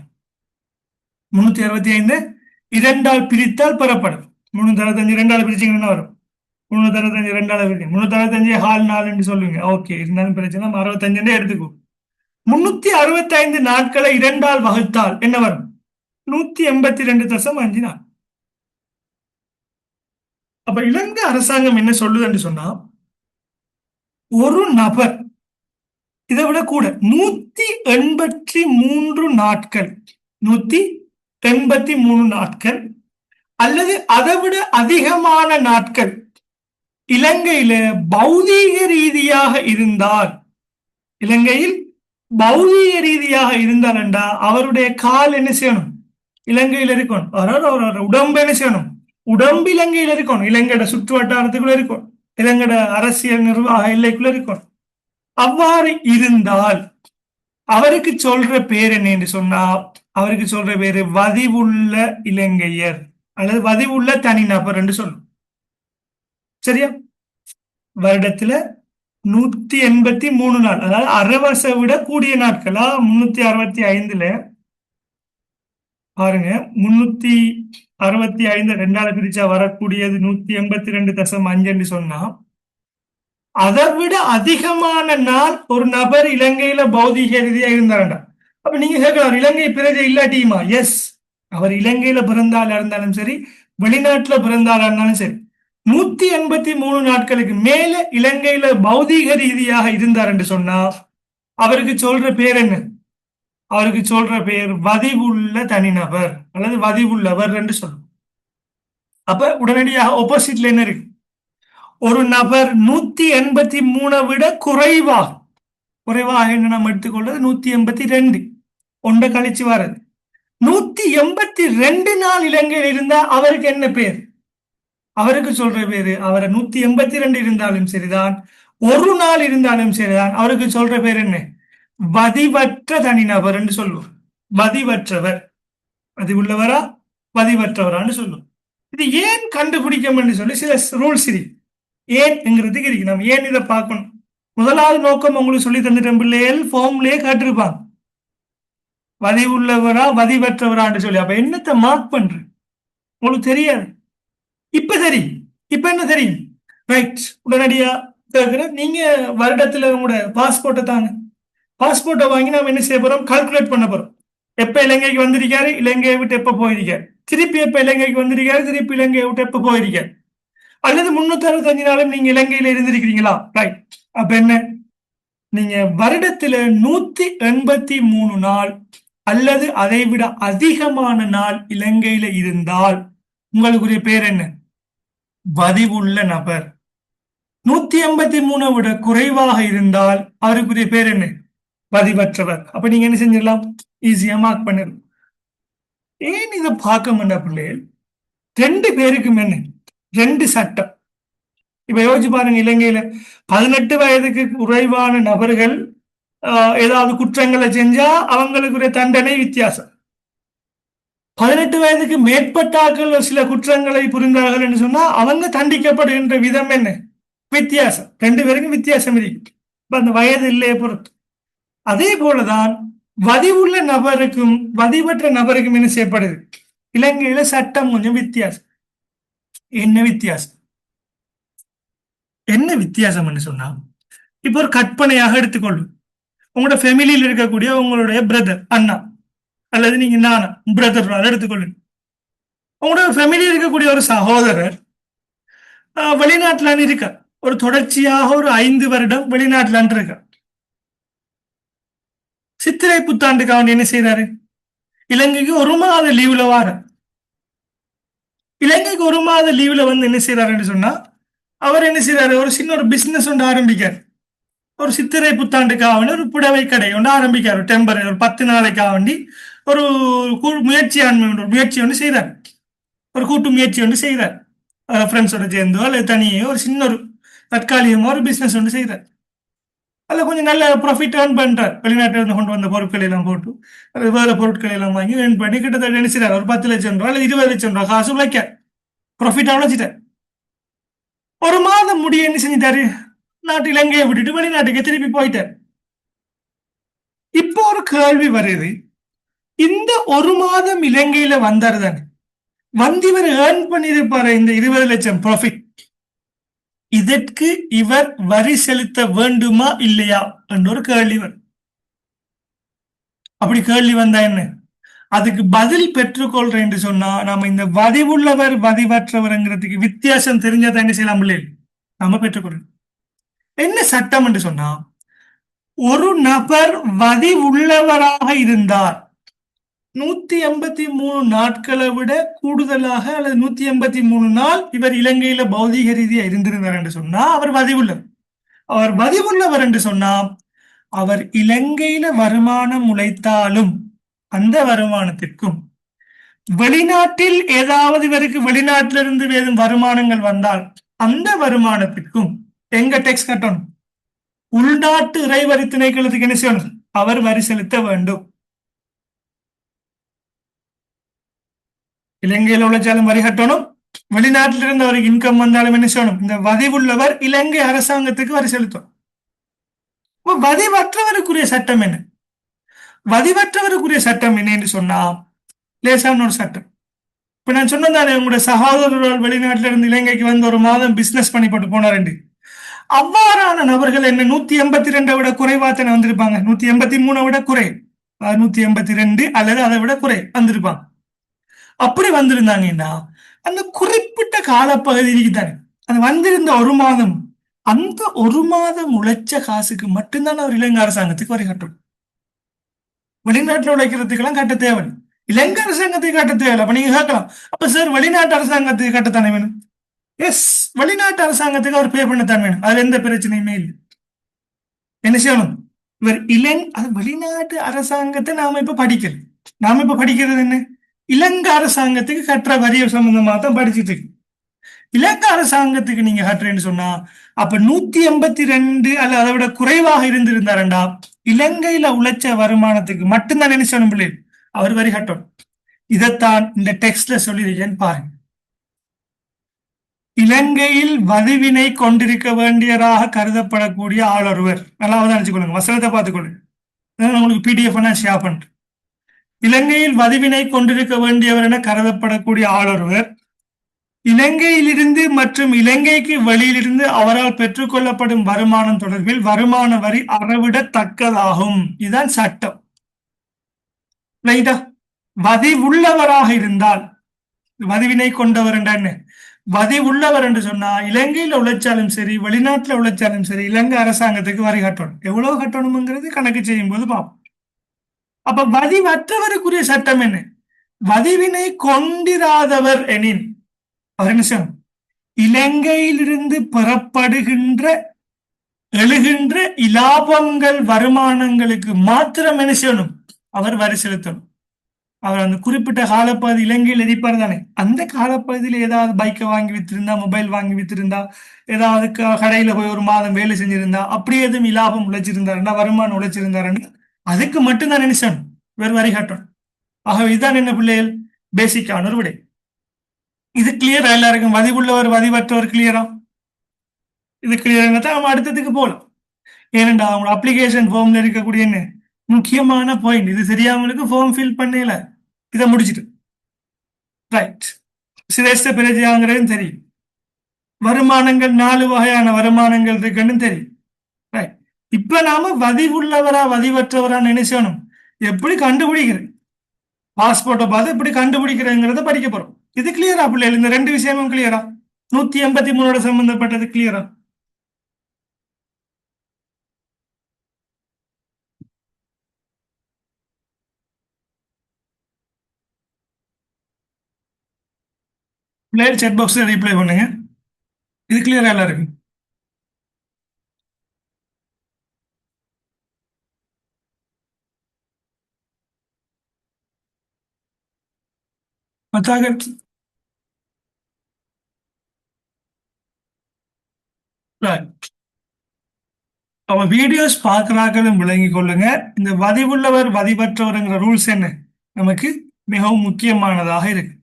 Speaker 1: 365 2ஆல் பிரித்தால் பெறப்படும். 365 2ஆல் பிரிச்சீங்கன்னா வரும் 365 2ஆல் பிரிச்சு 365 ஹால் நாள் என்று சொல்லுவீங்க. ஓகே, இருந்தாலும் பிரச்சனை 65 எடுத்துக்கோ. 365 நாட்களை 2ஆல் வகுத்தால் என்ன வரும்? 182.5 நாள். அப்ப இலங்கை அரசாங்கம் என்ன சொல்லுதுன்னு சொன்னா, ஒரு நபர் இதை விட கூட 183 நாட்கள், 183 நாட்கள் அல்லது அதை விட அதிகமான நாட்கள் இலங்கையில பௌதீக ரீதியாக இருந்தால், இலங்கையில் பௌதீக ரீதியாக இருந்தால் என்றா அவருடைய கால் என்ன செய்யணும், இலங்கையில் இருக்கணும். அதாவது அவரோட உடம்பு என்ன செய்யணும், உடம்பு இலங்கையில் இருக்கணும், இலங்கையோட சுற்று வட்டாரத்துக்குள்ள இருக்கும், இலங்கையோட அரசியல் நிர்வாக எல்லைக்குள்ள இருக்கணும். அவ்வாறு இருந்தால் அவருக்கு சொல்ற பேர் என்ன என்று சொன்னா, அவருக்கு சொல்ற பேரு வதிவுள்ள இலங்கையர் அல்லது வதிவுள்ள தனிநபர் என்று சொல்லும். சரியா? வருடத்துல 183 நாள், அதாவது அரவசை விட கூடிய நாட்களா 365ல பாருங்க, 365 2ஆல் பிரிச்சா வரக்கூடியது 182.5 சொன்னா அதை விட அதிகமான நாள் ஒரு நபர் இலங்கையில பௌதீக ரீதியா இருந்தாருண்டா. அப்ப நீங்க கேட்கலாம், இலங்கை பிரஜை இல்லாட்டியுமா? எஸ், அவர் இலங்கையில பிறந்தால இருந்தாலும் சரி, வெளிநாட்டுல பிறந்தால இருந்தாலும் சரி, 183 நாட்களுக்கு மேல இலங்கையில பௌதீக ரீதியாக இருந்தார் என்று சொன்னா அவருக்கு சொல்ற பேர் என்ன? அவருக்கு சொல்ற பேர் வதிவுள்ள தனிநபர் அல்லது வதிவுள்ளவர் என்று சொல்லும். அப்ப உடனடியாக ஆப்போசிட்ல என்ன இருக்கு, ஒரு நபர் 183 விட குறைவாக, குறைவாக என்ன நாம் எடுத்துக்கொள்வது 182, ஒன்றை கழிச்சு வர்றது 182 நாள் இலங்கையில் இருந்தா அவருக்கு என்ன பேர்? அவருக்கு சொல்ற பேரு, அவரை 182 இருந்தாலும் சரிதான், ஒரு நாள் இருந்தாலும் சரிதான், அவருக்கு சொல்ற பேர் என்ன? வதிவற்ற தனிநபர் என்று சொல்லுவோம். வதிவற்றவர், வதிவுள்ளவரா வதிவற்றவரான்னு சொல்லுவோம். இது ஏன் கண்டுபிடிக்கும் சொல்லி சில ரூல்ஸ் இருக்கு. ஏன் என்கிறதுக்கு இருக்கு. நம்ம ஏன் இதை பார்க்கணும். முதலாவது நோக்கம் உங்களுக்கு சொல்லி தந்துட்டேன் பிள்ளைகள், ஃபார்ம்லயே காட்டிருப்பாங்க, வதிவுள்ளவரா வதிவற்றவரான்னு சொல்லி. அப்ப என்னத்தை மார்க் பண்ற உங்களுக்கு தெரியாது. இப்ப தெரியும். இப்ப என்ன தெரியும்? ரைட். உடனடியா கேட்கிறேன், நீங்க வருடத்துல உங்களோட பாஸ்போர்ட்டை தாங்க. பாஸ்போர்ட்டை வாங்கி நாம என்ன செய்ய போறோம், கால்குலேட் பண்ண போறோம். எப்ப இலங்கைக்கு வந்திருக்காரு, இலங்கையை விட்டு எப்ப போயிருக்காரு, திருப்பி எப்ப இலங்கைக்கு வந்திருக்காரு, திருப்பி இலங்கையை விட்டு எப்ப போயிருக்காரு. அல்லது 365 நாளும் நீங்க இலங்கையில இருந்திருக்கிறீங்களா? ரைட். அப்ப என்ன, நீங்க வருடத்துல 183 நாள் அல்லது அதை விட அதிகமான நாள் இலங்கையில இருந்தால் உங்களுக்குரிய பேர் என்ன? பதிவுள்ள நபர். 183 விட குறைவாக இருந்தால் அவருக்குரிய பேர் என்ன? பதிவற்றவர். அப்ப நீங்க என்ன செஞ்சிடலாம்? ஈஸியா மார்க் பண்ணிடலாம். ஏன் இதை பார்க்க மாட்டா பிள்ளைகள்? ரெண்டு பேருக்கும் என்ன, ரெண்டு சட்டம். இப்ப யோசிச்சு பாருங்க, இலங்கையில 18 வயதுக்கு குறைவான நபர்கள் ஏதாவது குற்றங்களை செஞ்சா அவங்களுக்குரிய தண்டனை வித்தியாசம். 18 வயதுக்கு மேற்பட்டாக்கள் சில குற்றங்களை புரிந்தார்கள் என்று சொன்னா அவங்க தண்டிக்கப்படுகின்ற விதம் என்ன, வித்தியாசம். ரெண்டு பேருக்கும் வித்தியாசம் இருக்கு அந்த வயது இல்லையே பொறுத்து. அதே போலதான் வதிவுள்ள நபருக்கும் வதிவற்ற நபருக்கும் என்ன செய்யப்படுது? இலங்கையில சட்டம் கொஞ்சம் வித்தியாசம். என்ன வித்தியாசம்? என்ன வித்தியாசம் சொன்னா, இப்போ ஒரு கற்பனையாக எடுத்துக்கொள்ளும், உங்களோட ஃபேமிலியில் இருக்கக்கூடிய உங்களுடைய பிரதர், அண்ணா அல்லது நீங்க நானா பிரதர் எடுத்துக்கொள்ளுங்க. உங்களோட ஃபேமிலியில் இருக்கக்கூடிய ஒரு சகோதரர் வெளிநாட்டுல இருக்க, ஒரு தொடர்ச்சியாக ஒரு 5 வருடம் வெளிநாட்டுல இருக்க. சித்திரை புத்தாண்டுக்கு அவன் என்ன செய்யறாரு? இலங்கைக்கு ஒரு மாத லீவ்ல வார. இலங்கைக்கு ஒரு மாத லீவ்ல வந்து என்ன செய்யறாருன்னு சொன்னா, அவர் என்ன செய்யறாரு? ஒரு சின்ன ஒரு பிசினஸ் ஒன்று ஆரம்பிக்கார். ஒரு சித்திரை புத்தாண்டுக்காக ஒரு புடவை கடை ஒன்று ஆரம்பிக்கார். டெம்பரரி ஒரு 10 நாளைக்காக வேண்டி ஒரு முயற்சி ஒன்று செய்தார். ஒரு கூட்டு முயற்சி ஒன்று செய்தார். ஃப்ரெண்ட்ஸோட சேர்ந்தோ அல்லது தனியோ ஒரு சின்ன ஒரு தற்காலிகமாக ஒரு பிசினஸ் ஒன்று செய்தார். அதில் கொஞ்சம் நல்ல ப்ராஃபிட் ஏர்ன் பண்றார். வெளிநாட்டில் இருந்து கொண்டு வந்த பொருட்களை எல்லாம் போட்டு அது வேற பொருட்களை எல்லாம் வாங்கி ஏர்ன் பண்ணி கிட்டத்தட்ட என்ன செய்யறாரு? ஒரு 10 லட்சம் ரூபாய் அல்லது 20 லட்சம் ரூபாய் காசு உழைக்க ப்ராஃபிட் உழைச்சிட்டார். ஒரு மாதம் முடிய என்ன செஞ்சிட்டாரு? நாட்டு இலங்கையை விட்டுட்டு வெளிநாட்டுக்கு திருப்பி போயிட்டார். இப்போ ஒரு கேள்வி வருது, இந்த ஒரு மாதம் இலங்கையில வந்தாரு தானே, வந்து இவர் ஏர்ன் பண்ணியிருப்பாரு இந்த 20 லட்சம் ப்ராஃபிட், இதற்கு இவர் வரி செலுத்த வேண்டுமா இல்லையா என்ற ஒரு கேள்வி வரும். அப்படி கேள்வி வந்தா என்ன, அதுக்கு பதில் பெற்றுக்கொள்றேன் என்று சொன்னா நாம இந்த வதிவுள்ளவர் வதிவற்றவர்ங்கிறதுக்கு வித்தியாசம் தெரிஞ்சதான் என்ன செய்யலாம் இல்லையா, நாம பெற்றுக்கொள்ளணும். என்ன சட்டம் என்று சொன்னா, ஒரு நபர் வதிவுள்ளவராக இருந்தார் 183 நாட்களை விட கூடுதலாக அல்லது 183 நாள் இவர் இலங்கையில பௌதீக ரீதியா இருந்திருந்தார் என்று சொன்னா அவர் வதிவுள்ளவர். அவர் வதிவுள்ளவர் என்று சொன்னா அவர் இலங்கையில வருமானம் உழைத்தாலும் அந்த வருமானத்திற்கும், வெளிநாட்டில் ஏதாவது இவருக்கு வெளிநாட்டிலிருந்து வேறும் வருமானங்கள் வந்தால் அந்த வருமானத்திற்கும் எங்க டேக்ஸ் கட்டணும்? உள்நாட்டு இறைவரி திணைக்களத்துக்கு என்ன செய்யணும்? அவர் வரி செலுத்த வேண்டும். இலங்கையில் உழைச்சாலும் வரி கட்டணும், வெளிநாட்டில் இருந்து அவருக்கு இன்கம் வந்தாலும் என்ன செய்யணும்? இந்த வதிவுள்ளவர் இலங்கை அரசாங்கத்துக்கு வரி செலுத்தும். வதிவற்றவருக்குரிய சட்டம் என்ன? வதிவற்றவருக்குரிய சட்டம் என்ன என்று சொன்னா லேசான ஒரு சட்டம். இப்ப நான் சொன்னதானே, உங்களுடைய சகோதரர்கள் வெளிநாட்டில இருந்து இலங்கைக்கு வந்து ஒரு மாதம் பிசினஸ் பண்ணி போட்டு போனார். அவ்வாறான நபர்கள் என்ன 182 விட குறைவாத்தனை வந்திருப்பாங்க. 183 விட குறை, 182 அல்லது அதை விட குறை வந்திருப்பாங்க. அப்படி வந்திருந்தாங்கன்னா அந்த குறிப்பிட்ட காலப்பகுதிக்கு தானே அது வந்திருந்த ஒரு மாதம், அந்த ஒரு மாதம் உழைச்ச காசுக்கு மட்டும்தான் அவர் இலங்கை அரசாங்கத்துக்கு வரி கட்டணும். வெளிநாட்டில் உழைக்கிறதுக்கெல்லாம் கட்ட தேவை, இலங்கை அரசாங்கத்துக்கு கட்ட தேவை. அப்ப நீங்க கேட்கலாம், அப்ப சார் வெளிநாட்டு அரசாங்கத்துக்கு கட்டத்தானே வேணும்? எஸ், வெளிநாட்டு அரசாங்கத்துக்கு அவர் பே பண்ணத்தான் வேணும். அது எந்த பிரச்சனையுமே இல்லை. என்ன செய்யணும்? இவர் வெளிநாட்டு அரசாங்கத்தை நாம இப்ப படிக்கல. நாம இப்ப படிக்கிறது என்ன? இலங்கை அரசாங்கத்துக்கு கட்டுற வரிய சம்பந்தமா தான் படிச்சுட்டு இருக்கு. இலங்கை அரசாங்கத்துக்கு நீங்க கட்டுறேன்னு சொன்னா அப்ப 182 அல்ல அதை விட குறைவாக இருந்திருந்தாருண்டா இலங்கையில உழைச்ச வருமானத்துக்கு மட்டும்தான் என்ன செய்யணும் பிள்ளை? அவர் வரி கட்டணும். இதைத்தான் இந்த டெக்ஸ்ட்ல சொல்லியிருக்கேன்னு பாருங்க. இலங்கையில் வதிவினை கொண்டிருக்க வேண்டியதாக கருதப்படக்கூடிய ஆள் ஒருவர், நல்லா நினைச்சுக்கொள்ளுங்க, வசனத்தை பார்த்துக்கொள்ளுங்க, உங்களுக்கு பிடிஎஃப் ஷேர் பண்றேன். இலங்கையில் வதிவினை கொண்டிருக்க வேண்டியவர் என கருதப்படக்கூடிய ஆள் ஒருவர் இலங்கையிலிருந்து மற்றும் இலங்கைக்கு வெளியிலிருந்து அவரால் பெற்றுக்கொள்ளப்படும் வருமானம் தொடர்பில் வருமான வரி அறவிடத்தக்கதாகும். இதுதான் சட்டம். ரைட்டா? வதிவுள்ளவராக இருந்தால், வதிவினை கொண்டவர் என்ன, வதி உள்ளவர் என்று சொன்னா இலங்கையில உழைச்சாலும் சரி வெளிநாட்டுல உழைச்சாலும் சரி இலங்கை அரசாங்கத்துக்கு வரி கட்டணும். எவ்வளவு கட்டணுங்கிறது கணக்கு செய்யும் போது பார்ப்போம். அப்ப வதிவற்றவருக்குரிய சட்டம் என்ன? வதிவினை கொண்டிராதவர் எனின் ஒரு நிமிஷம், இலங்கையிலிருந்து பெறப்படுகின்ற எழுகின்ற இலாபங்கள் வருமானங்களுக்கு மாத்திரம் என்ன செய்யணும்? அவர் வரி செலுத்தணும். அவர் அந்த குறிப்பிட்ட காலப்பகுதி இலங்கையில் இருப்பார் தானே, அந்த காலப்பகுதியில் ஏதாவது பைக்கை வாங்கி வித்திருந்தா, மொபைல் வாங்கி வித்திருந்தா, ஏதாவது கடையில போய் ஒரு மாதம் வேலை செஞ்சிருந்தா, அப்படி எதுவும் இலாபம் உழைச்சிருந்தாருன்னா, வருமானம் உழைச்சிருந்தாருன்னா அதுக்கு மட்டும்தான் நினைச்சணும் வேறு வரி கட்டணும். ஆகவே இதுதான் என்ன பிள்ளைகள் பேசிக்கான ஒரு விடை. இது கிளியரா எல்லாருக்கும்? வதிவுள்ளவர் வதிவற்றவர் கிளியரா? இது கிளியரா தான் நம்ம அடுத்ததுக்கு போகலாம். ஏனென்றா அவங்க அப்ளிகேஷன் ஃபார்ம்ல இருக்கக்கூடிய என்ன முக்கியமான பாயிண்ட் இது தெரியாமலுக்கு ஃபார்ம் ஃபில் பண்ணல. இதை முடிச்சிட்டு ரைட், சிரேஷ்ட பிரஜையாங்கிறது தெரியும். வருமானங்கள் 4 வகையான வருமானங்கள் இருக்குன்னு தெரியும். ரைட், இப்ப நாம வதிவுள்ளவரா வதிவற்றவரா நினைச்சணும் எப்படி கண்டுபிடிக்கிறது, பாஸ்போர்ட்டை பார்த்து எப்படி கண்டுபிடிக்கிறதுங்கிறத படிக்க போறோம். இது கிளியரா பிள்ளைகள்? இந்த 2 விஷயமும் கிளியரா? 183 சம்பந்தப்பட்டது கிளியரா? பிள்ளைகள் செட் பாக்ஸ்ல ரீப்ளை பண்ணுங்க. இது கிளியரா எல்லாருக்கும்? மத்தாக அவ வீடியோஸ் பார்க்கிறார்களும் விளங்கிக் கொள்ளுங்க. இந்த வதிவுள்ளவர் வதிவற்றவர்ங்கிற ரூல்ஸ் என்ன நமக்கு மிகவும் முக்கியமானதாக இருக்கு.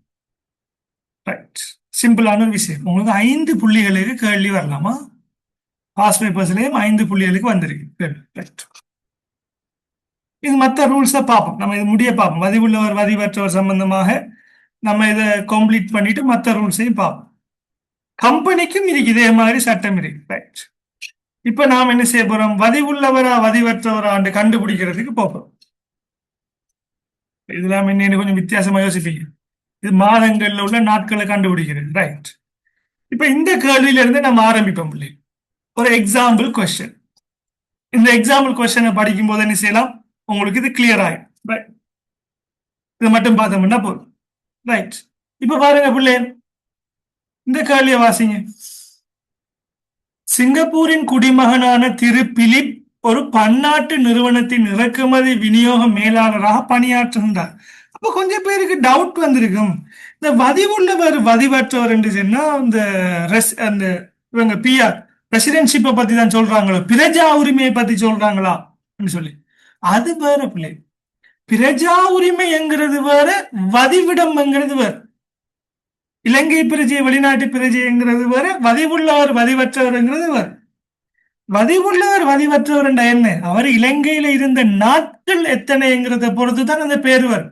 Speaker 1: ரைட், சிம்பிளான ஒரு விஷயம். உங்களுக்கு 5 புள்ளிகளுக்கு கேள்வி வரலாமா? பாஸ் பேப்பர்ஸ்லயும் 5 புள்ளிகளுக்கு வந்திருக்கு. ரைட், இது மற்ற ரூல்ஸை பார்ப்போம். நம்ம இது முடிய பார்ப்போம். வதிவுள்ளவர் வதிவற்றவர் சம்பந்தமாக நம்ம இதை கம்ப்ளீட் பண்ணிட்டு மற்ற ரூல்ஸையும் பார்ப்போம். கம்பெனிக்கும் இருக்கு இதே மாதிரி சட்டம் இருக்கு. ரைட், இப்ப நாம் என்ன செய்ய போறோம்? வதிவுள்ளவரா வதிவற்றவரான்னு கண்டுபிடிக்கிறதுக்கு போறோம். இதெல்லாம் என்ன கொஞ்சம் வித்தியாசமா யோசிப்பீங்க. இது மாதங்கள்ல உள்ள நாட்களை கண்டுபிடிக்கிறது. ரைட், இப்ப இந்த கேள்வியில இருந்து நம்ம ஆரம்பிப்போம். ஒரு எக்ஸாம்பிள் கொஸ்டின். இந்த எக்ஸாம்பிள் கொஸ்டினை படிக்கும் போது என்ன செய்யலாம்? உங்களுக்கு இது கிளியர் ஆகும். இது மட்டும் பார்த்தோம்னா போதும். ரைட், இப்ப பாருங்க பிள்ளை, இந்த கேள்வியை வாசிங்க. சிங்கப்பூரின் குடிமகனான திரு பிலிப் ஒரு பன்னாட்டு நிறுவனத்தின் இறக்குமதி விநியோக மேலாளராக பணியாற்றுகின்றார். அப்ப கொஞ்சம் பேருக்கு டவுட் வந்திருக்கும், இந்த வதிவுள்ளவர் வதிவற்றவர் என்று சொன்னா அந்த இவங்க பிஆர் பிரசிடென்ட்ஷிப்பை பத்தி தான் சொல்றாங்களோ, பிரஜா உரிமையை பத்தி சொல்றாங்களா சொல்லி. அது வேற பிள்ளை. பிரஜா உரிமை என்கிறது வேற, வதிவிடம்ங்கிறது வேற. இலங்கை பிரஜை வெளிநாட்டு பிரஜைங்கிறது வேற, வதிவுள்ளவர் வதிவற்றவர்ங்கிறது வேற. வதிவுள்ளவர் வதிவற்றவர் என்ற என்ன, அவர் இலங்கையில இருந்த நாட்கள் எத்தனைங்கிறத பொறுத்து தான் அந்த பேர் வரும்.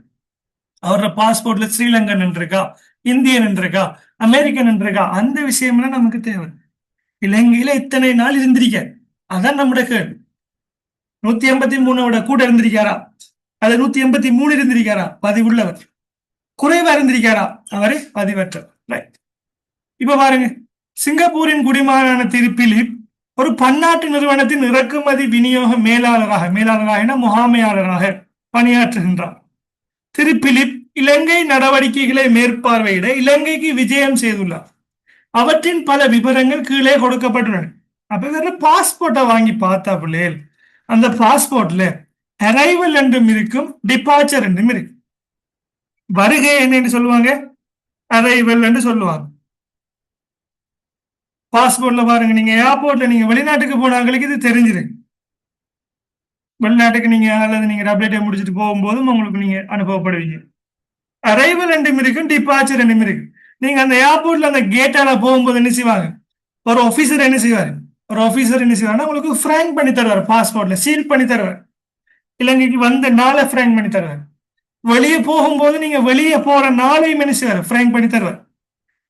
Speaker 1: அவரோட பாஸ்போர்ட்ல ஸ்ரீலங்கன் இருக்கா, இந்தியன் இருக்கா, அமெரிக்கன் இருக்கா, அந்த விஷயம்லாம் நமக்கு தேவை. இலங்கையில இத்தனை நாள் இருந்திருக்க, அதான் நம்முடைய கேள்வி. 183 கூட இருந்திருக்காரா, அது 183 இருந்திருக்காரா பதிவுள்ளவர், குறைவா இருந்திருக்காரா அவரே பதிவற்றவர். ரைட், இப்ப பாருங்க, சிங்கப்பூரின் குடிமகனான திரு பிலிப் ஒரு பன்னாட்டு நிறுவனத்தின் இறக்குமதி விநியோக மேலாளராக முகாமையாளராக பணியாற்றுகின்றார். திரு பிலிப் இலங்கை நடவடிக்கைகளை மேற்பார்வையிட இலங்கைக்கு விஜயம் செய்துள்ளார். அவற்றின் பல விவரங்கள் கீழே கொடுக்கப்பட்டுள்ளன. அப்ப வேற பாஸ்போர்ட்டை வாங்கி பார்த்தா பிள்ளைகள், அந்த பாஸ்போர்ட்ல அரைவல் என்றும் இருக்கும், டிபார்ச்சர் என்றும் இருக்கு. வருகை என்னன்னு சொல்லுவாங்க, அரைவல் என்று சொல்லுவாங்க. பாஸ்போர்ட்ல பாருங்க, நீங்க ஏர்போர்ட்ல நீங்க வெளிநாட்டுக்கு போனவங்களுக்கு இது தெரிஞ்சிருக்கு. வெளிநாட்டுக்கு நீங்க அல்லது நீங்க டபிள்யூ முடிச்சுட்டு போகும்போதும் உங்களுக்கு நீங்க அனுபவப்படுவீங்க. அரைவல் என்றும் இருக்கும், டிபார்ச்சர் என்றும் இருக்கு. நீங்க அந்த ஏர்போர்ட்ல அந்த கேட்டால போகும்போது என்ன செய்வாங்க, ஒரு ஆபீசர் என்ன செய்வாரு, ஒரு ஆபீசர் என்ன செய்வாருன்னா உங்களுக்கு ஃப்ராங்க் பண்ணி தருவார், பாஸ்போர்ட்ல சீல் பண்ணி தருவார். இலங்கைக்கு வந்த நாளை ஃப்ராங்க் பண்ணி தருவார். வெளியே போகும்போது நீங்க வெளியே போற நாளையும் என்ன செய்வார், ஃப்ராங்க் பண்ணி தருவார்.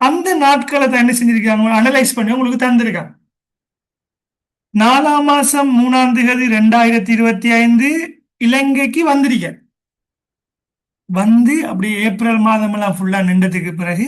Speaker 1: அந்த நாட்களை தான் என்ன செஞ்சிருக்காங்க, அனலைஸ் பண்ணி உங்களுக்கு தந்திருக்காங்க. 4ஆம் மாசம் 3ஆம் தேதி 2025 இலங்கைக்கு வந்து அப்படியே ஏப்ரல் மாதம் எல்லாம் ஃபுல்லா நின்றதுக்கு பிறகு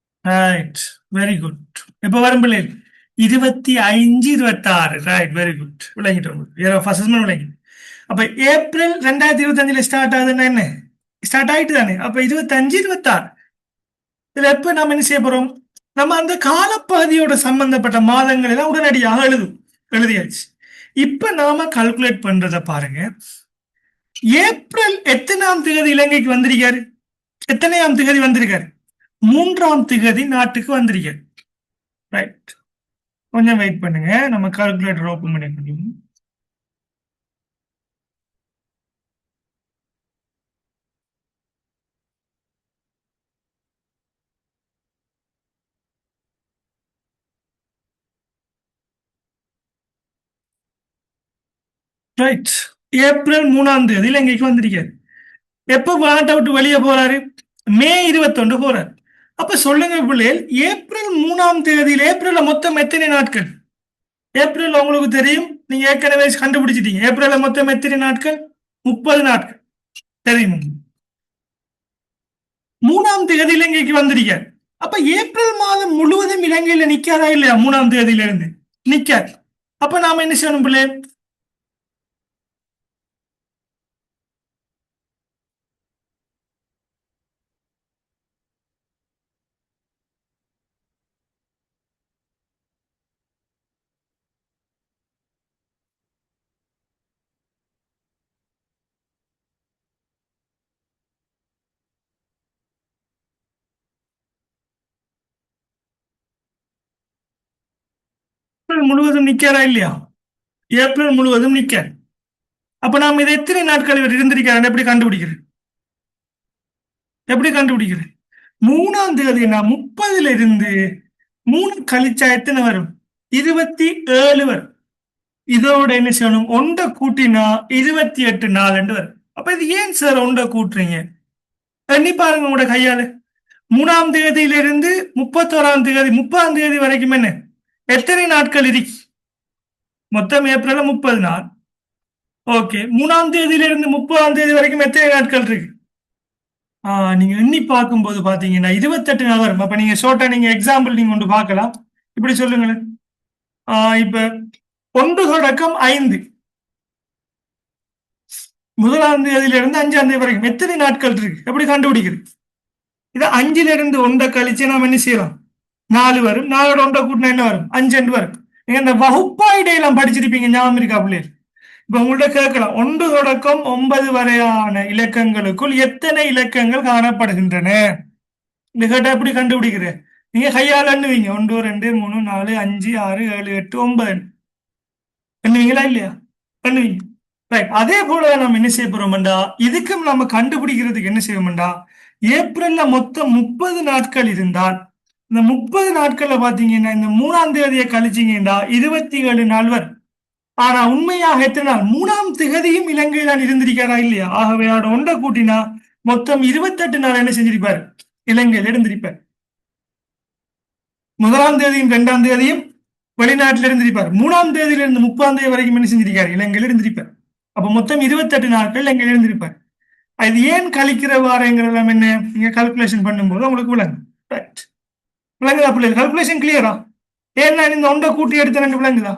Speaker 1: ரைட், வெரி குட். இப்ப வரும் பிள்ளைகள் 25, 26. Right, very good. விளங்கிட்டோம். ஃபர்ஸ்ட் விளங்கி. அப்ப ஏப்ரல் 2025 ஸ்டார்ட் ஆகுதுன்னா என்ன? ஸ்டார்ட் ஆயிட்டு தானே. அப்ப 25, 26. இதுல எப்ப நாம என்ன செய்ய போறோம்? நம்ம அந்த காலப்பகுதியோட சம்பந்தப்பட்ட மாதங்கள் எல்லாம் உடனடியாக எழுதியாச்சு. இப்ப நாம கால்குலேட் பண்றத பாருங்க. ஏப்ரல் எத்தனாம் தேதி இலங்கைக்கு வந்திருக்காரு? எத்தனையாம் தேதி வந்திருக்காரு? 3ஆம் தேதி நாட்டுக்கு வந்திருக்காரு. ரைட், கொஞ்சம் வெயிட் பண்ணுங்க. நம்ம கால்குலேட்டர் ஓபன் பண்ணி முடியும். ரைட், ஏப்ரல் 3ஆம் தேதி இலங்கைக்கு வந்திருக்காரு. எப்ப நாட்டை விட்டு வெளியே போறாரு? மே 21 போறாரு. அப்ப சொல்லுங்க பிள்ளைகள், ஏப்ரல் 3ஆம் தேதியில் ஏப்ரல்ல மொத்தம் எத்தனை நாட்கள்? ஏப்ரல் உங்களுக்கு தெரியும், நீங்க ஏற்கனவே கண்டுபிடிச்சிட்டீங்க. ஏப்ரல்ல மொத்தம் எத்தனை நாட்கள்? 30 நாட்கள். தெரியும். 3ஆம் தேதி இலங்கைக்கு வந்திருக்காரு. அப்ப ஏப்ரல் மாதம் முழுவதும் இலங்கையில நிக்காதா இல்லையா? 3ஆம் தேதியில இருந்து நிக்காது. அப்ப நாம என்ன செய்யணும் பிள்ளை? ஏப்ரல் முழுவதும் நிக்காரா இல்லையா? ஏப்ரல் முழுவதும் நிக்க. அப்ப நாம இதை எத்தனை நாட்கள் இவர் இருந்திருக்காரு எப்படி கண்டுபிடிக்கிறது? எப்படி கண்டுபிடிக்கிறது? 3ஆம் தேதினா 30ல இருந்து 3 கழிச்சா எத்தனை வரும்? 27 வரும். இதோட என்ன செய்யணும்? ஒன்றை கூட்டினா 28 நாள் வரும். அப்ப இது ஏன் சார் ஒன்றை கூட்டுறீங்க? எண்ணி பாருங்க உங்களோட கையால. 3ஆம் தேதியிலிருந்து 31ஆம் தேதி 30ஆம் தேதி வரைக்கும் என்ன எத்தனை நாட்கள் இருக்கு? மொத்தம் ஏப்ரல் 30 நாள். ஓகே, 3ஆம் தேதியிலிருந்து 30ஆம் தேதி வரைக்கும் எத்தனை நாட்கள் இருக்கு? நீங்க எண்ணி பார்க்கும்போது பாத்தீங்கன்னா 28 நாள் வரும். அப்ப நீங்க ஷோர்ட்டா நீங்க எக்ஸாம்பிள் நீங்க ஒன்று பார்க்கலாம். இப்படி சொல்லுங்களேன். இப்ப 1 தொடக்கம் 5, 1ஆம் தேதியிலிருந்து 5ஆம் தேதி வரைக்கும் எத்தனை நாட்கள் இருக்கு? எப்படி கண்டுபிடிக்கிறது? இதை 5ல இருந்து 1 கழிச்சு நாம என்ன செய்யலாம்? 4 வரும். 4ஓட 1 கூட்டினா என்ன வரும்? 5 வரும். நீங்க இந்த வகுப்பா இடையெல்லாம் படிச்சிருப்பீங்க, ஞாபகம் இருக்கா பிள்ளைகள்? இப்ப உங்கள்ட்ட கேட்கலாம், 1 தொடக்கம் 9 வரையான இலக்கங்களுக்குள் எத்தனை இலக்கங்கள் காணப்படுகின்றன? இந்த கேட்டா எப்படி கண்டுபிடிக்கிறேன்? நீங்க கையால் எண்ணுவீங்க. 1, 2, 3, 4, 5, 6, 7, 8, 9 எண்ணுவீங்களா இல்லையா? எண்ணுவீங்க. ரைட். அதே போல நம்ம என்ன செய்ய போறோம்டா, இதுக்கும் நம்ம கண்டுபிடிக்கிறதுக்கு என்ன செய்வோம்டா, ஏப்ரல்ல மொத்தம் 30 நாட்கள் இருந்தால் இந்த 30 நாட்கள்ல பாத்தீங்கன்னா இந்த 3ஆம் தேதியை கழிச்சீங்கன்னா 27 நாள் வரும். ஆனா உண்மையாக எத்தனை நாள்? 3ஆம் தேதியும் இலங்கையில் தான் இருந்திருக்காரா இல்லையா? ஆகவே அவட ஒன்றை கூட்டினா மொத்தம் 28 நாள் என்ன செஞ்சிருப்பாரு? இலங்கையில் இருந்திருப்பார். 1ஆம் தேதியும் 2ஆம் தேதியும் வெளிநாட்டில் இருந்திருப்பார். 3ஆம் தேதியிலிருந்து 30ஆம் தேதி வரைக்கும் என்ன செஞ்சிருக்காரு? இலங்கையில் இருந்திருப்பார். அப்ப மொத்தம் 28 நாட்கள் இலங்கையில் இருந்திருப்பார். அது ஏன் கழிக்கிற வாரங்கிறதெல்லாம் என்ன நீங்க கால்குலேஷன் பண்ணும்போது உங்களுக்கு விளங்கும். ரைட், விளங்குதா பிள்ளைகள்? கால்குலேஷன் கிளியரா? ஏன்னா இந்த ஒன்றை கூட்டி எடுத்த ரெண்டு விளங்குதா?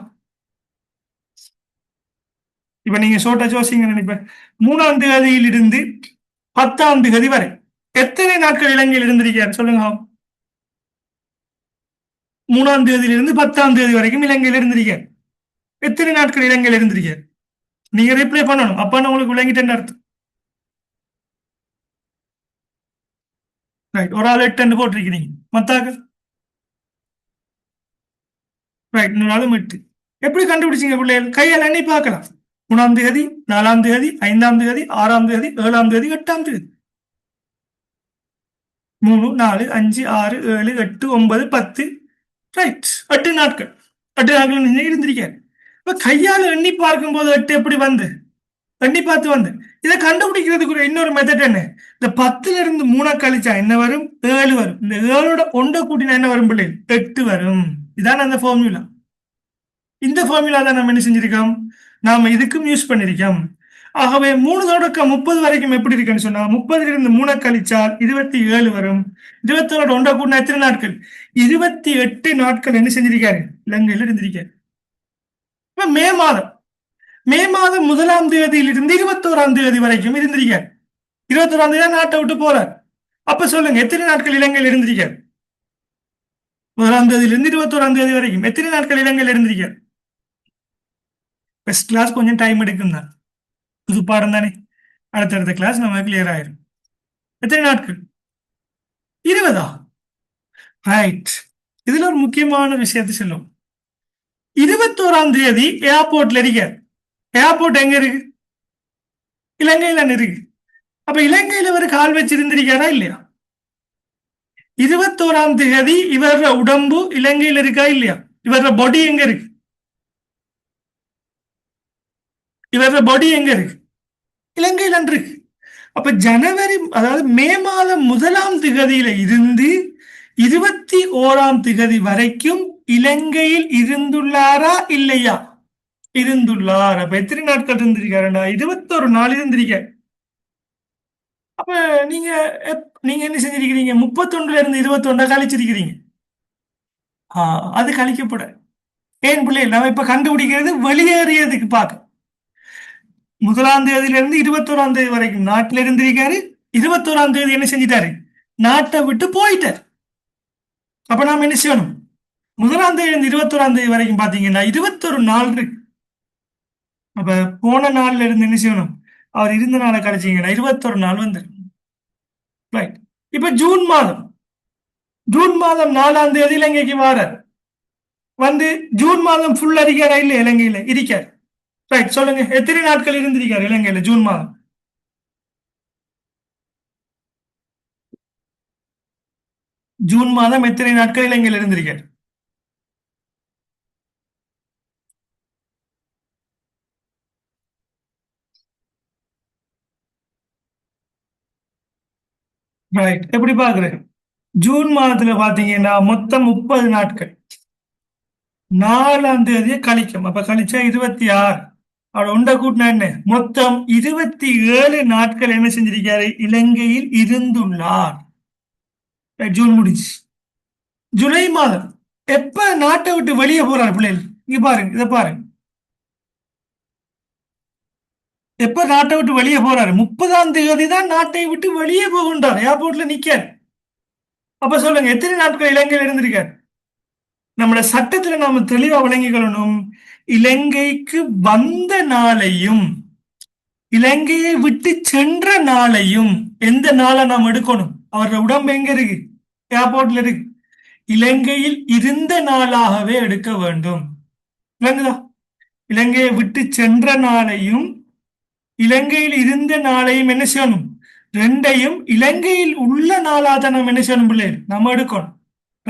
Speaker 1: இப்ப நீங்க ஷோர்ட்டா யோசிங்க நினைப்பேன். 3ஆம் தேதியில் இருந்து 10ஆம் தேதி வரை எத்தனை நாட்கள் இலங்கையில் இருந்திருக்காரு சொல்லுங்க. 3ஆம் தேதியிலிருந்து 10ஆம் தேதி வரைக்கும் இலங்கையில் இருந்திருக்கார். எத்தனை நாட்கள் இலங்கையில் இருந்திருக்கார்? நீங்க ரிப்ளை பண்ணணும். அப்ப உங்களுக்கு விளங்கிட்டேன்னு அர்த்தம். ரைட், ஒரு ஆள் 8 போட்டிருக்கிறீங்க. மத்தாக்க ரைட், 8. எப்படி கண்டுபிடிச்சீங்க பிள்ளைகள்? கையால் எண்ணி பார்க்கலாம். 3ஆம் தேதி, 4ஆம் தேதி, 5ஆம் தேதி, 6ஆம் தேதி, 7ஆம் தேதி, 8ஆம் தேதி. 3, 4, 5, 6, 7, 8, 9, 10. ரைட், 8 நாட்கள். 8 நாட்கள் நீங்க இருந்திருக்காரு. இப்ப கையால் எண்ணி பார்க்கும்போது 8 எப்படி வந்து எண்ணி பார்த்து வந்து இதை கண்டுபிடிக்கிறதுக்கு இன்னொரு மெத்தட் என்ன? இந்த 10ல இருந்து 3 கழிச்சா என்ன வரும்? 7 வரும். இந்த 7ஓட 1 கூட்டினா என்ன வரும் பிள்ளை? 8 வரும். இதான் அந்த ஃபார்முலா. இந்த ஃபார்முலா தான் நம்ம என்ன செஞ்சிருக்கோம்? நாம இதுக்கும் யூஸ் பண்ணிருக்கோம். ஆகவே 3 தொடக்கம் 30 வரைக்கும் எப்படி இருக்குன்னு சொன்னா 30 இருந்து 3 கழிச்சால் 27 வரும். 21 ஒன்றை கூட்டினா எத்தனை நாட்கள்? 28 நாட்கள் என்ன செஞ்சிருக்காரு? இலங்கையில் இருந்திருக்காரு. இப்ப மே மாதம் 1ஆம் தேதியிலிருந்து 21ஆம் தேதி வரைக்கும் இருந்திருக்காரு. 21ஆம் தேதி நாட்டை விட்டு போறார். அப்ப சொல்லுங்க எத்தனை நாட்கள் இலங்கையில் இருந்திருக்காரு? 1ஆம் தேதியிலிருந்து 21ஆம் தேதி வரைக்கும் எத்தனை நாட்கள் இலங்கையில் இருந்திருக்காரு? ஃபர்ஸ்ட் கிளாஸ் கொஞ்சம் டைம் எடுக்கும் தான், புது பாடம் தானே. அடுத்தடுத்த கிளாஸ் நம்ம கிளியர் ஆயிரும். எத்தனை நாட்கள்? 20ஆ? ரைட். இதுல ஒரு முக்கியமான விஷயத்தை சொல்லும். 21ஆம் தேதி ஏர்போர்ட்ல இருக்கார். ஏர்போர்ட் எங்க இருக்கு? இலங்கையில இருக்கு. அப்ப இலங்கையில இவர் கால் வச்சிருந்திருக்காரா இல்லையா? 21ஆம் தேதி இவர உடம்பு இலங்கையில் இருக்கா இல்லையா? இவர பாடி எங்க இருக்கு? இவர பாடி எங்க இருக்கு? இலங்கையில் இருக்கு. அப்ப ஜனவரி, அதாவது மே மாதம் 1ஆம் திகதியில இருந்து 21ஆம் திகதி வரைக்கும் இலங்கையில் இருந்துள்ளாரா இல்லையா? இருந்துள்ளார். அப்ப எத்தனை நாட்கள் இருந்திருக்காருன்னா 21 நாள் இருந்திருக்காரு. அப்ப நீங்க நீங்க என்ன செஞ்சிருக்கிறீங்க? 31 இருந்து 21 கழிச்சிருக்கிறீங்க. அது கழிக்கப்பட ஏன் பிள்ளை நம்ம இப்ப கண்டுபிடிக்கிறது வெளியேறியதுக்கு பார்க்க. 1ஆம் தேதியிலிருந்து 21ஆம் தேதி வரைக்கும் நாட்டில் இருந்திருக்காரு. 21ஆம் தேதி என்ன செஞ்சிட்டாரு? நாட்டை விட்டு போயிட்டார். அப்ப நாம என்ன செய்யணும்? 1ஆம் தேதி இருந்து 21ஆம் தேதி வரைக்கும் பாத்தீங்கன்னா 21 நாள் இருக்கு. அப்ப போன நாள்ல இருந்து என்ன செய்யணும்? அவர் இருந்த நாளை கழிச்சீங்கன்னா 21 நாள் வந்து ரைட். இப்ப ஜூன் மாதம் 4ஆம் தேதி இலங்கைக்கு வாரார். வந்து ஜூன் மாதம் ஃபுல் அடிக்காரா இல்ல இலங்கையில இருக்கார். ரைட், சொல்லுங்க எத்தனை நாட்கள் இருந்திருக்காரு இலங்கையில ஜூன் மாதம்? ஜூன் மாதம் எத்தனை நாட்கள் இலங்கையில் இருந்திருக்காரு? ரைட், எப்படி பாக்குறேன்? ஜூன் மாதத்துல பாத்தீங்கன்னா மொத்தம் 30 நாட்கள். 4ஆம் தேதியை கழிக்கும். அப்ப கழிச்சா 26. அவட உண்டை கூட்டினா என்ன? மொத்தம் 27 நாட்கள் என்ன செஞ்சிருக்காரு? இலங்கையில் இருந்துள்ளார். ஜூன் முடிச்சு. ஜூலை மாதம் எப்ப நாட்டை விட்டு வெளியே போறார் பிள்ளைகள்? இங்க பாருங்க, இதை பாருங்க. எப்ப நாட்டை விட்டு வெளியே போறாரு? 30ஆம் தேதி தான் நாட்டை விட்டு வெளியே போகின்றார். ஏர்போர்ட்ல நிக்கார். அப்ப சொல்லுங்க எத்தனை நாட்கள் இலங்கையில் இருந்திருக்கார்? நம்மளோட சட்டத்துல நாம தெளிவா விளங்கிக்கொள்ளணும். இலங்கைக்கு வந்த நாளையும் இலங்கையை விட்டு சென்ற நாளையும் எந்த நாளை நாம் எடுக்கணும்? அவரோட உடம்பு எங்க இருக்கு? ஏர்போர்ட்ல இருக்கு. இலங்கையில் இருந்த நாளாகவே எடுக்க வேண்டும். விளங்குதா? இலங்கையை விட்டு சென்ற நாளையும் இலங்கையில் இருந்த நாளையும் என்ன செய்யணும்? ரெண்டையும் இலங்கையில் உள்ள நாளா தான் நம்ம என்ன செய்யணும் பிள்ளைகள்? நம்ம எடுக்கணும்.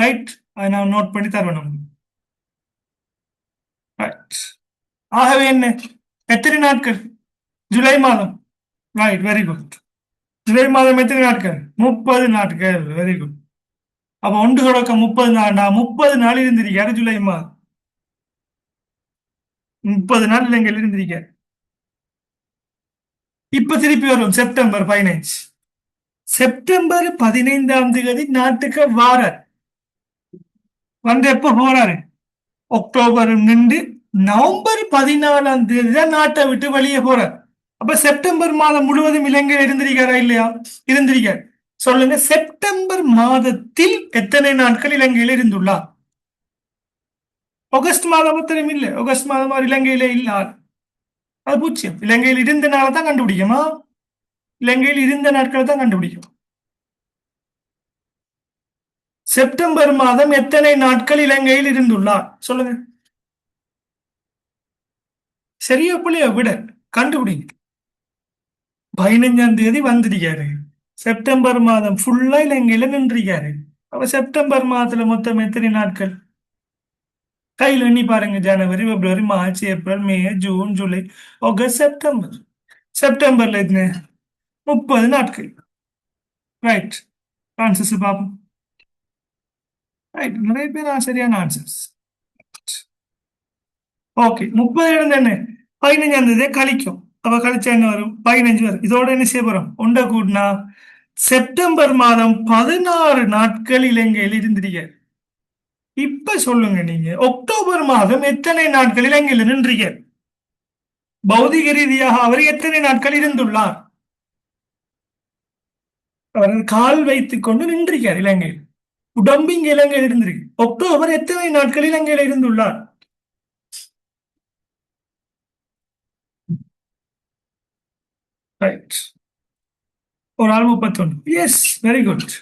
Speaker 1: ரைட், அதை நான் நோட் பண்ணி தரணும். ரைட். ஆகவே என்ன? எத்தனை நாட்கள்? ஜூலை மாதம். Right, very good. ஜூலை மாதம் எத்தனை நாட்கள்? 30 நாட்கள். Very good. அப்ப ஒன்று தொடக்கம் 30 நாள், 30 நாள் இருந்திருக்காரு ஜூலை மாதம். 30 நாள் இலங்கையில் இருந்திருக்காரு. இப்ப திருப்பி வரும் செப்டம்பர் 15. செப்டம்பர் 15ஆம் தேதி நாட்டுக்கு வாரார். வந்து எப்ப போறாரு? அக்டோபர் நின்று நவம்பர் 14ஆம் தேதி தான் நாட்டை விட்டு வெளியே போறார். அப்ப செப்டம்பர் மாதம் முழுவதும் இலங்கையில் இருந்திருக்காரா இல்லையா? இருந்திருக்கார். சொல்லுங்க, செப்டம்பர் மாதத்தில் எத்தனை நாட்கள் இலங்கையில் இருந்துள்ளார்? ஆகஸ்ட் மாதம் மாத்திரம் இல்லை. ஆகஸ்ட் மாதம் அவர் இலங்கையில இல்லார். அது பூச்சியம். இலங்கையில் இருந்த நாளை தான் கண்டுபிடிக்குமா? இலங்கையில் இருந்த நாட்களை தான் கண்டுபிடிக்கும். செப்டம்பர் மாதம் எத்தனை நாட்கள் இலங்கையில் இருந்துள்ளார்? சொல்லுங்க. சரியா புள்ளிய விட கண்டுபிடிங்க. 15ஆம் தேதி வந்திருக்காரு. செப்டம்பர் மாதம் ஃபுல்லா இலங்கையில நின்றிருக்காரு. அப்ப செப்டம்பர் மாதத்துல மொத்தம் எத்தனை நாட்கள்? கையில் எண்ணி பாருங்க. ஜனவரி, பிப்ரவரி, மார்ச், ஏப்ரல், மே, ஜூன், ஜூலை, ஆகஸ்ட், செப்டம்பர். செப்டம்பர்ல எத்தனை? 30 நாட்கள். ரைட். ஆன்சர்ஸ் பார்ப்போம். ரைட், நிறைய பேர் சரியான ஆன்சர்ஸ். ஓகே, 30 இருந்து என்ன? 15ஆம் தேதியை கழிக்கும். அப்ப கழிச்சா என்ன வரும்? 15 வரும். இதோட என்ன செய்ய போறோம்? ஒண்ட கூட்டினா செப்டம்பர் மாதம் 16 நாட்கள் இலங்கையில் இருந்திருக்க. இப்ப சொல்லுங்க நீங்க, அக்டோபர் மாதம் எத்தனை நாட்கள் இலங்கையில் நின்றீங்க? பௌதிக ரீதியாக அவர் எத்தனை நாட்கள் இருந்துள்ளார்? அவர் கால் வைத்துக் கொண்டு நின்றிருக்கார் இலங்கையில். உடம்பு இங்க இலங்கையில் இருந்திருக்கு. அக்டோபர் எத்தனை நாட்கள் இலங்கையில் இருந்துள்ளார்? ரைட். ஒரு ஆள் 31. Yes, very good.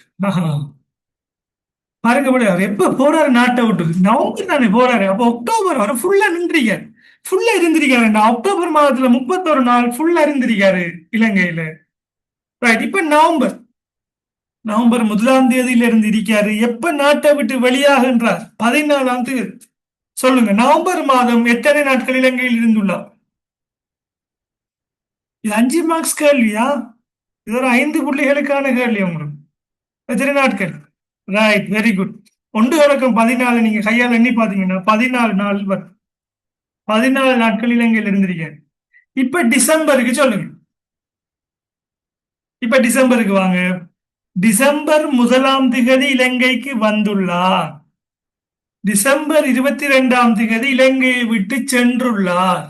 Speaker 1: பாருங்க போல, அவர் எப்ப போறாரு நாட்டை விட்டு? நவம்பர் தானே போறாரு. அப்போ அக்டோபர் வர ஃபுல்லா நின்றிருக்காரு. ஃபுல்லா இருந்திருக்காரு. அக்டோபர் மாதத்துல 31 நாள் ஃபுல்லா இருந்திருக்காரு இலங்கையில. ரைட். இப்ப நவம்பர் நவம்பர் 1 இருந்து இருக்காரு. எப்ப நாட்டை விட்டு வெளியாகின்றார்? 14ஆம் தேதி. சொல்லுங்க, நவம்பர் மாதம் எத்தனை நாட்கள் இலங்கையில் இருந்துள்ளார்? இது 5 மார்க்ஸ் கேள்வியா? இது ஒரு 5 புள்ளிகளுக்கான கேள்வி உங்களுக்கு. எத்தனை நாட்கள்? Right, very good. ஒன்று தொடக்கம் 14 நீங்க கையால் எண்ணி பாத்தீங்கன்னா 14 நாள் வரும். 14 நாட்கள் இலங்கையில் இருந்திருக்காரு. இப்ப டிசம்பருக்கு சொல்லுங்க. இப்ப டிசம்பருக்கு வாங்க. டிசம்பர் 1 இலங்கைக்கு வந்துள்ளார். டிசம்பர் 22 இலங்கையை விட்டு சென்றுள்ளார்.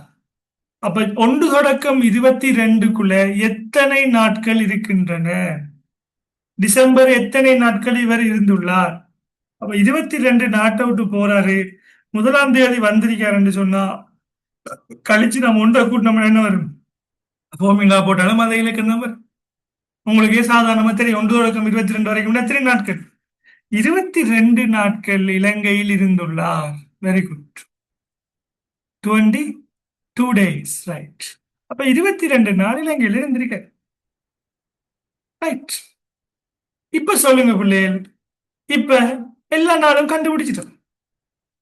Speaker 1: அப்ப 1 தொடக்கம் 22க்குள்ள எத்தனை நாட்கள் இருக்கின்றன? டிசம்பர் எத்தனை நாட்கள் இவர் இருந்துள்ளார்? அப்ப 22 நாட்டை விட்டு போறாரு. 1 வந்திருக்காருன்னு சொன்னா கழிச்சு நம்ம ஒன்றை கூட்டு நம்ம என்ன வரும்? ஃபோர்முலா போட்டாலும் அதை இலக்கு நம்பர் உங்களுக்கே சாதாரணமா தெரியும். 1 தொடக்கம் 22 வரைக்கும் எத்தனை நாட்கள்? 22 நாட்கள் இலங்கையில் இருந்துள்ளார். Very good. 22 days. ரைட். அப்ப 22 நாள் இலங்கையில் இருந்திருக்க. ரைட். இப்ப சொல்லுங்க பிள்ளைகள். இப்ப எல்லா நாளும் கண்டுபிடிச்சிட்டோம்.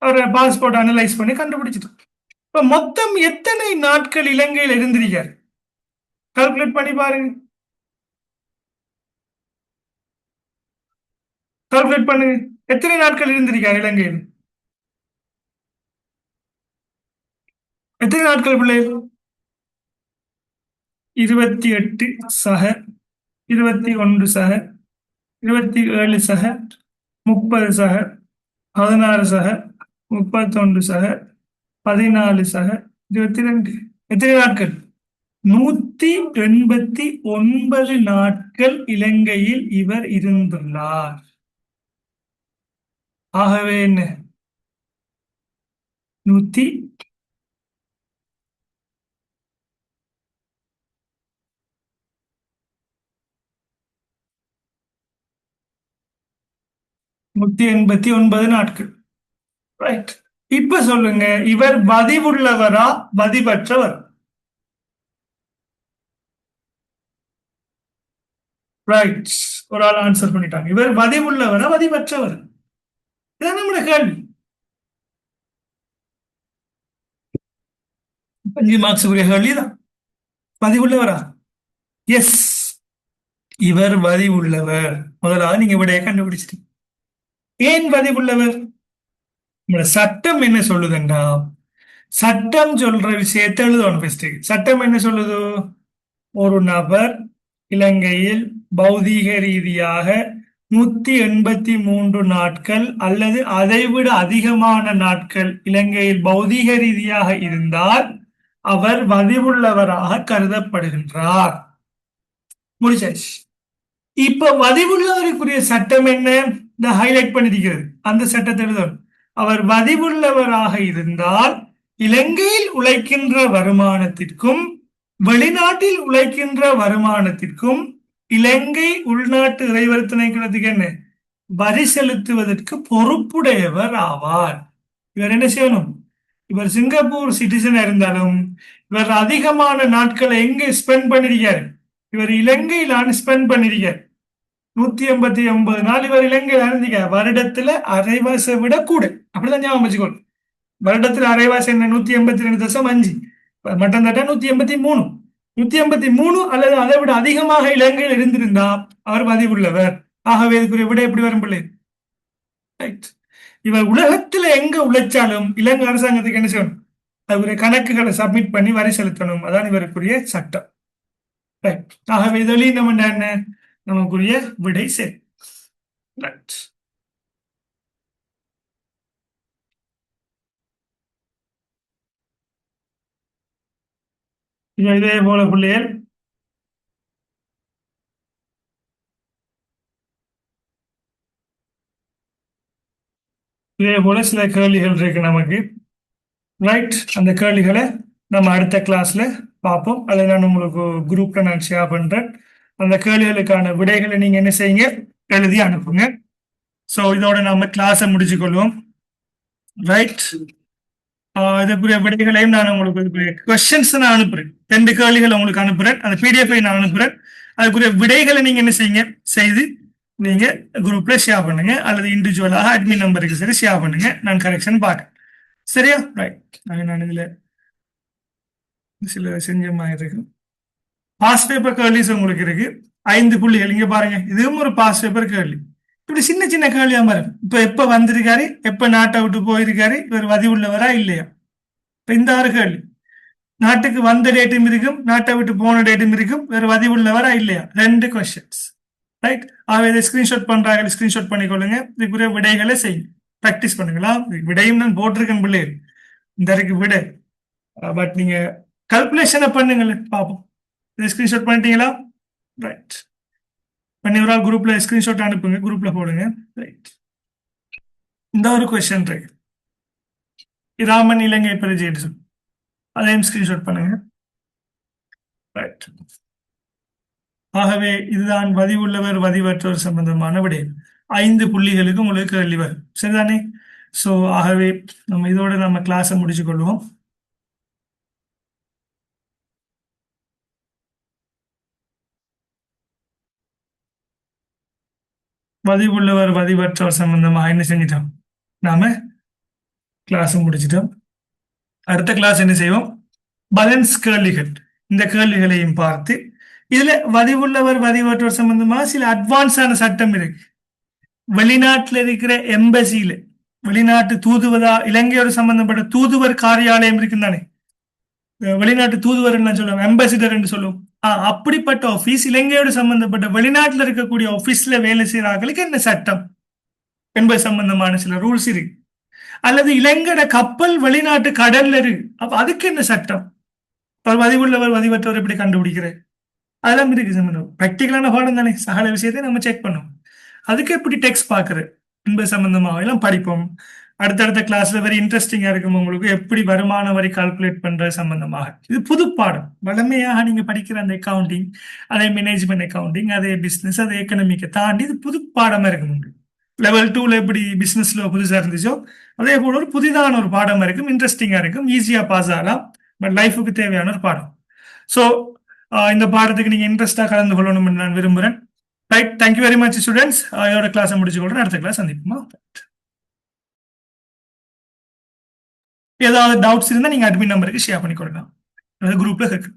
Speaker 1: அவரை பாஸ்போர்ட் அனலைஸ் பண்ணி கண்டுபிடிச்சிட்டோம். இப்ப மொத்தம் எத்தனை நாட்கள் இலங்கையில் இருந்திருக்காரு? கால்குலேட் பண்ணி பாருங்க. கால்குலேட் பண்ணுங்க. எத்தனை நாட்கள் இருந்திருக்காரு இலங்கையில்? எத்தனை நாட்கள் பிள்ளைகள்? 28 சக, 21 சக, 27 சக, 30 சக, 16 சக, 31 சக, 14 சக, 22. எத்தனை நாட்கள்? 189 நாட்கள் இலங்கையில் இவர் இருந்துள்ளார். ஆகவே என்ன? 189 நாட்கள். ரைட். இப்ப சொல்லுங்க, இவர் பதிவுள்ளவரா பதிவற்றவர்? ரைட். ஒரு ஆள் ஆன்சர் பண்ணிட்டாங்க. இவர் பதிவுள்ளவரா பதிவற்றவர்? இதான் நம்மளோட கேள்வி. 5 மார்க்ஸ் உரிய கேள்விதான். பதிவுள்ளவரா? எஸ், இவர் பதிவுள்ளவர். முதலாவது நீங்க விடைய கண்டுபிடிச்சிட்டீங்க. ஏன் பதிவுள்ளவர்? நம்மளோட சட்டம் என்ன சொல்லுதுன்னா, சட்டம் சொல்ற விஷயத்தை எழுதணும். ஃபர்ஸ்ட் சட்டம் என்ன சொல்லுது? ஒரு நபர் இலங்கையில் பௌதீக ரீதியாக 183 நாட்கள் அல்லது அதைவிட அதிகமான நாட்கள் இலங்கையில் பௌதீக ரீதியாக இருந்தால் அவர் பதிவுள்ளவராக கருதப்படுகின்றார். முடிச்சாச்சு. இப்ப பதிவுள்ளவருக்குரிய சட்டம் என்ன? இந்த ஹைலைட் பண்ணிருக்கிறது. அந்த சட்டத்தை எழுதணும். அவர் பதிவுள்ளவராக இருந்தால் இலங்கையில் உழைக்கின்ற வருமானத்திற்கும் வெளிநாட்டில் உழைக்கின்ற வருமானத்திற்கும் இலங்கை உள்நாட்டு இறைவர்த்தனைக்கு என்ன வரி செலுத்துவதற்கு பொறுப்புடையவர் ஆவார். இவர் என்ன செய்யணும்? இவர் சிங்கப்பூர் சிட்டிசன் இருந்தாலும் இவர் அதிகமான நாட்களை எங்க ஸ்பெண்ட் பண்ணிருக்காரு? இவர் இலங்கையிலான ஸ்பெண்ட் பண்ணிருக்கார். 189 நாள் இவர் இலங்கையில் இருந்திருக்கார். வருடத்துல அரைவாசை விட கூட. அப்படிதான் ஞாபகம் வச்சுக்கோங்க. வருடத்தில் அரைவாசி என்ன? 182.5. மட்டம் தட்டா 183. 183 அல்லது அதை விட அதிகமாக இலங்கையில் இருந்திருந்தா அவர் பதிவுள்ளவர். ஆகவே இதுக்குரிய விட எப்படி வரும் பிள்ளை? ரைட். இவர் உலகத்துல எங்க உழைச்சாலும் இலங்கை அரசாங்கத்துக்கு என்ன செய்யணும்? அதுக்குரிய கணக்குகளை சப்மிட் பண்ணி வரி செலுத்தணும். அதான் இவருக்குரிய சட்டம். ரைட். ஆகவே இதொழியும் நம்ம என்ன நமக்குரிய விடை சரி. ரைட். இதே போல பிள்ளைகள் இதே போல சில கேள்விகள் இருக்கு நமக்கு. ரைட். அந்த கேள்விகளை நம்ம அடுத்த கிளாஸ்ல பார்ப்போம். அதை நான் உங்களுக்கு குரூப்ல நான் ஷேர் பண்றேன். அந்த கேள்விகளுக்கான விடைகளை நீங்க என்ன செய்யுங்க, எழுதி அனுப்புங்க. ஸோ இதோட நம்ம கிளாஸை முடிச்சுக்கொள்வோம். ரைட். இதுக்குரிய விடைகளையும் நான் உங்களுக்கு கொஸ்டின்ஸ் நான் அனுப்புறேன். 2 கேள்விகள் உங்களுக்கு அனுப்புறேன். அந்த பிடிஎஃப் நான் அனுப்புறேன். அதுக்குரிய விடைகளை நீங்க என்ன செய்யுங்க, செய்து நீங்க குரூப்ல ஷேர் பண்ணுங்க, அல்லது இண்டிவிஜுவலாக அட்மின் நம்பருக்கு சரி ஷேர் பண்ணுங்க. நான் கரெக்ஷன் பார்க்கறேன். சரியா? ரைட். நான் இதுல சில செஞ்ச மாதிரி இருக்கு. பாஸ் பேப்பர் கேள்விஸ் உங்களுக்கு இருக்கு 5 புள்ளிகள். இங்க பாருங்க, இதுவும் ஒரு பாஸ் பேப்பர் கேள்வி. இப்படி சின்ன சின்ன கேள்வியா மாதிரி இப்ப எப்ப வந்திருக்காரு, எப்ப நாட்டை விட்டு போயிருக்காரு, இவர் வதி உள்ளவரா இல்லையா. இப்ப இந்த 6 கேள்வி. நாட்டுக்கு வந்த டேட்டும் இருக்கும், நாட்டை விட்டு போன டேட்டும் இருக்கும், வேற வதி உள்ளவரா இல்லையா, 2 கொஸ்டின்ஸ். ரைட். ஆக இதை ஸ்கிரீன்ஷாட் பண்றாங்க, ஸ்கிரீன்ஷாட் பண்ணிக்கொள்ளுங்க. இதுக்குரிய விடைகளை செய்யும், ப்ராக்டிஸ் பண்ணுங்களா. விடையும் நான் போட்டிருக்கேன் பிள்ளைகள், இந்த இருக்கு விடை. பட் நீங்க கல்குலேஷனை பண்ணுங்களேன் பார்ப்போம். இதை ஸ்கிரீன்ஷாட் பண்ணிட்டீங்களா? ரைட். பண்ணி ஒரு ஆள் குரூப்ல ஸ்கிரீன்ஷாட் அனுப்புங்க, குரூப்ல போடுங்க. ரைட். இந்த ஒரு கொஸ்டின் இருக்கு, ராமன் இலங்கை பிரஜை, அதையும் ஸ்கிரீன்ஷாட் பண்ணுங்க. ரைட். ஆகவே இதுதான் வதி உள்ளவர் வதிவற்றோர் சம்பந்தமான விடை. 5 புள்ளிகளுக்கு உங்களுக்கு கேள்வி வரும். சரிதானே? ஸோ ஆகவே நம்ம இதோட நம்ம கிளாஸை முடிச்சு கொள்வோம். வதி உள்ளவர் வதிவற்றோர் சம்பந்தமாக என்ன செஞ்சிட்டோம், நாம கிளாஸ் முடிச்சிட்டோம். அடுத்த கிளாஸ் என்ன செய்வோம், பேலன்ஸ் கேள்விகள். இந்த கேள்விகளையும் பார்த்து இதுல வதிவுள்ளவர் வதிவற்றோர் சம்பந்தமா சில அட்வான்ஸான சட்டம் இருக்கு. வெளிநாட்டில் இருக்கிற எம்பசியில, வெளிநாட்டு தூதுவதா, இலங்கையோடு சம்பந்தப்பட்ட தூதுவர் காரியாலயம் இருக்குந்தானே, வெளிநாட்டு தூதுவர் என்ன சொல்லுவோம், அம்பாசிடர் என்று சொல்லுவோம். அப்படிப்பட்ட ஆபீஸ், இலங்கையோடு சம்பந்தப்பட்ட வெளிநாட்டில் இருக்கக்கூடிய ஆபீஸ்ல வேலை செய்யறாங்களுக்கு என்ன சட்டம் என்பது சம்பந்தமான சில ரூல்ஸ் இருக்கு. அல்லது இலங்கையோட கப்பல் வெளிநாட்டு கடல்ல இருக்கு, அப்ப அதுக்கு என்ன சட்டம், வதிவுள்ளவர் வதிவற்றவர் எப்படி கண்டுபிடிக்கிறேன், அதெல்லாம் இருக்கு. சம்பந்தம் ப்ராக்டிக்கலான பாடம் தானே, சகல விஷயத்தை நம்ம செக் பண்ணோம். அதுக்கு எப்படி டெக்ஸ்ட் பாக்குறது என்பது சம்பந்தமாக எல்லாம் படிப்போம். அடுத்தடுத்த கிளாஸ்ல வெரி இன்ட்ரெஸ்டிங்கா இருக்கும் உங்களுக்கு, எப்படி வருமான வரி கால்குலேட் பண்ற சம்பந்தமாக. இது புது பாடம். வளமையாக நீங்க படிக்கிற அந்த அக்கவுண்டிங், அதே மேனேஜ்மெண்ட் அக்கவுண்டிங், அதே பிசினஸ், அதே எக்கனாமிக்கை தாண்டி இது புது பாடமா இருக்கும் உங்களுக்கு. லெவல் 2ல எப்படி பிசினஸ்ல புதுசா இருந்துச்சோ அதே போல ஒரு புதிதான ஒரு பாடமா இருக்கும், இன்ட்ரெஸ்டிங்கா இருக்கும், ஈஸியா பாஸ் ஆகலாம். பட் லைஃபுக்கு தேவையான ஒரு பாடம். ஸோ இந்த பாடத்துக்கு நீங்க இன்ட்ரெஸ்டா கலந்து கொள்ளணும்னு நான் விரும்புறேன். Right. Thank you very much students. இதோட கிளாஸை முடிச்சு கொள்றேன். அடுத்த கிளாஸ் சந்திப்போமா. ஏதாவது டவுட்ஸ் இருந்தா நீங்க அட்மின் நம்பருக்கு ஷேர் பண்ணி கொடுக்கலாம், குரூப்ல இருக்கு.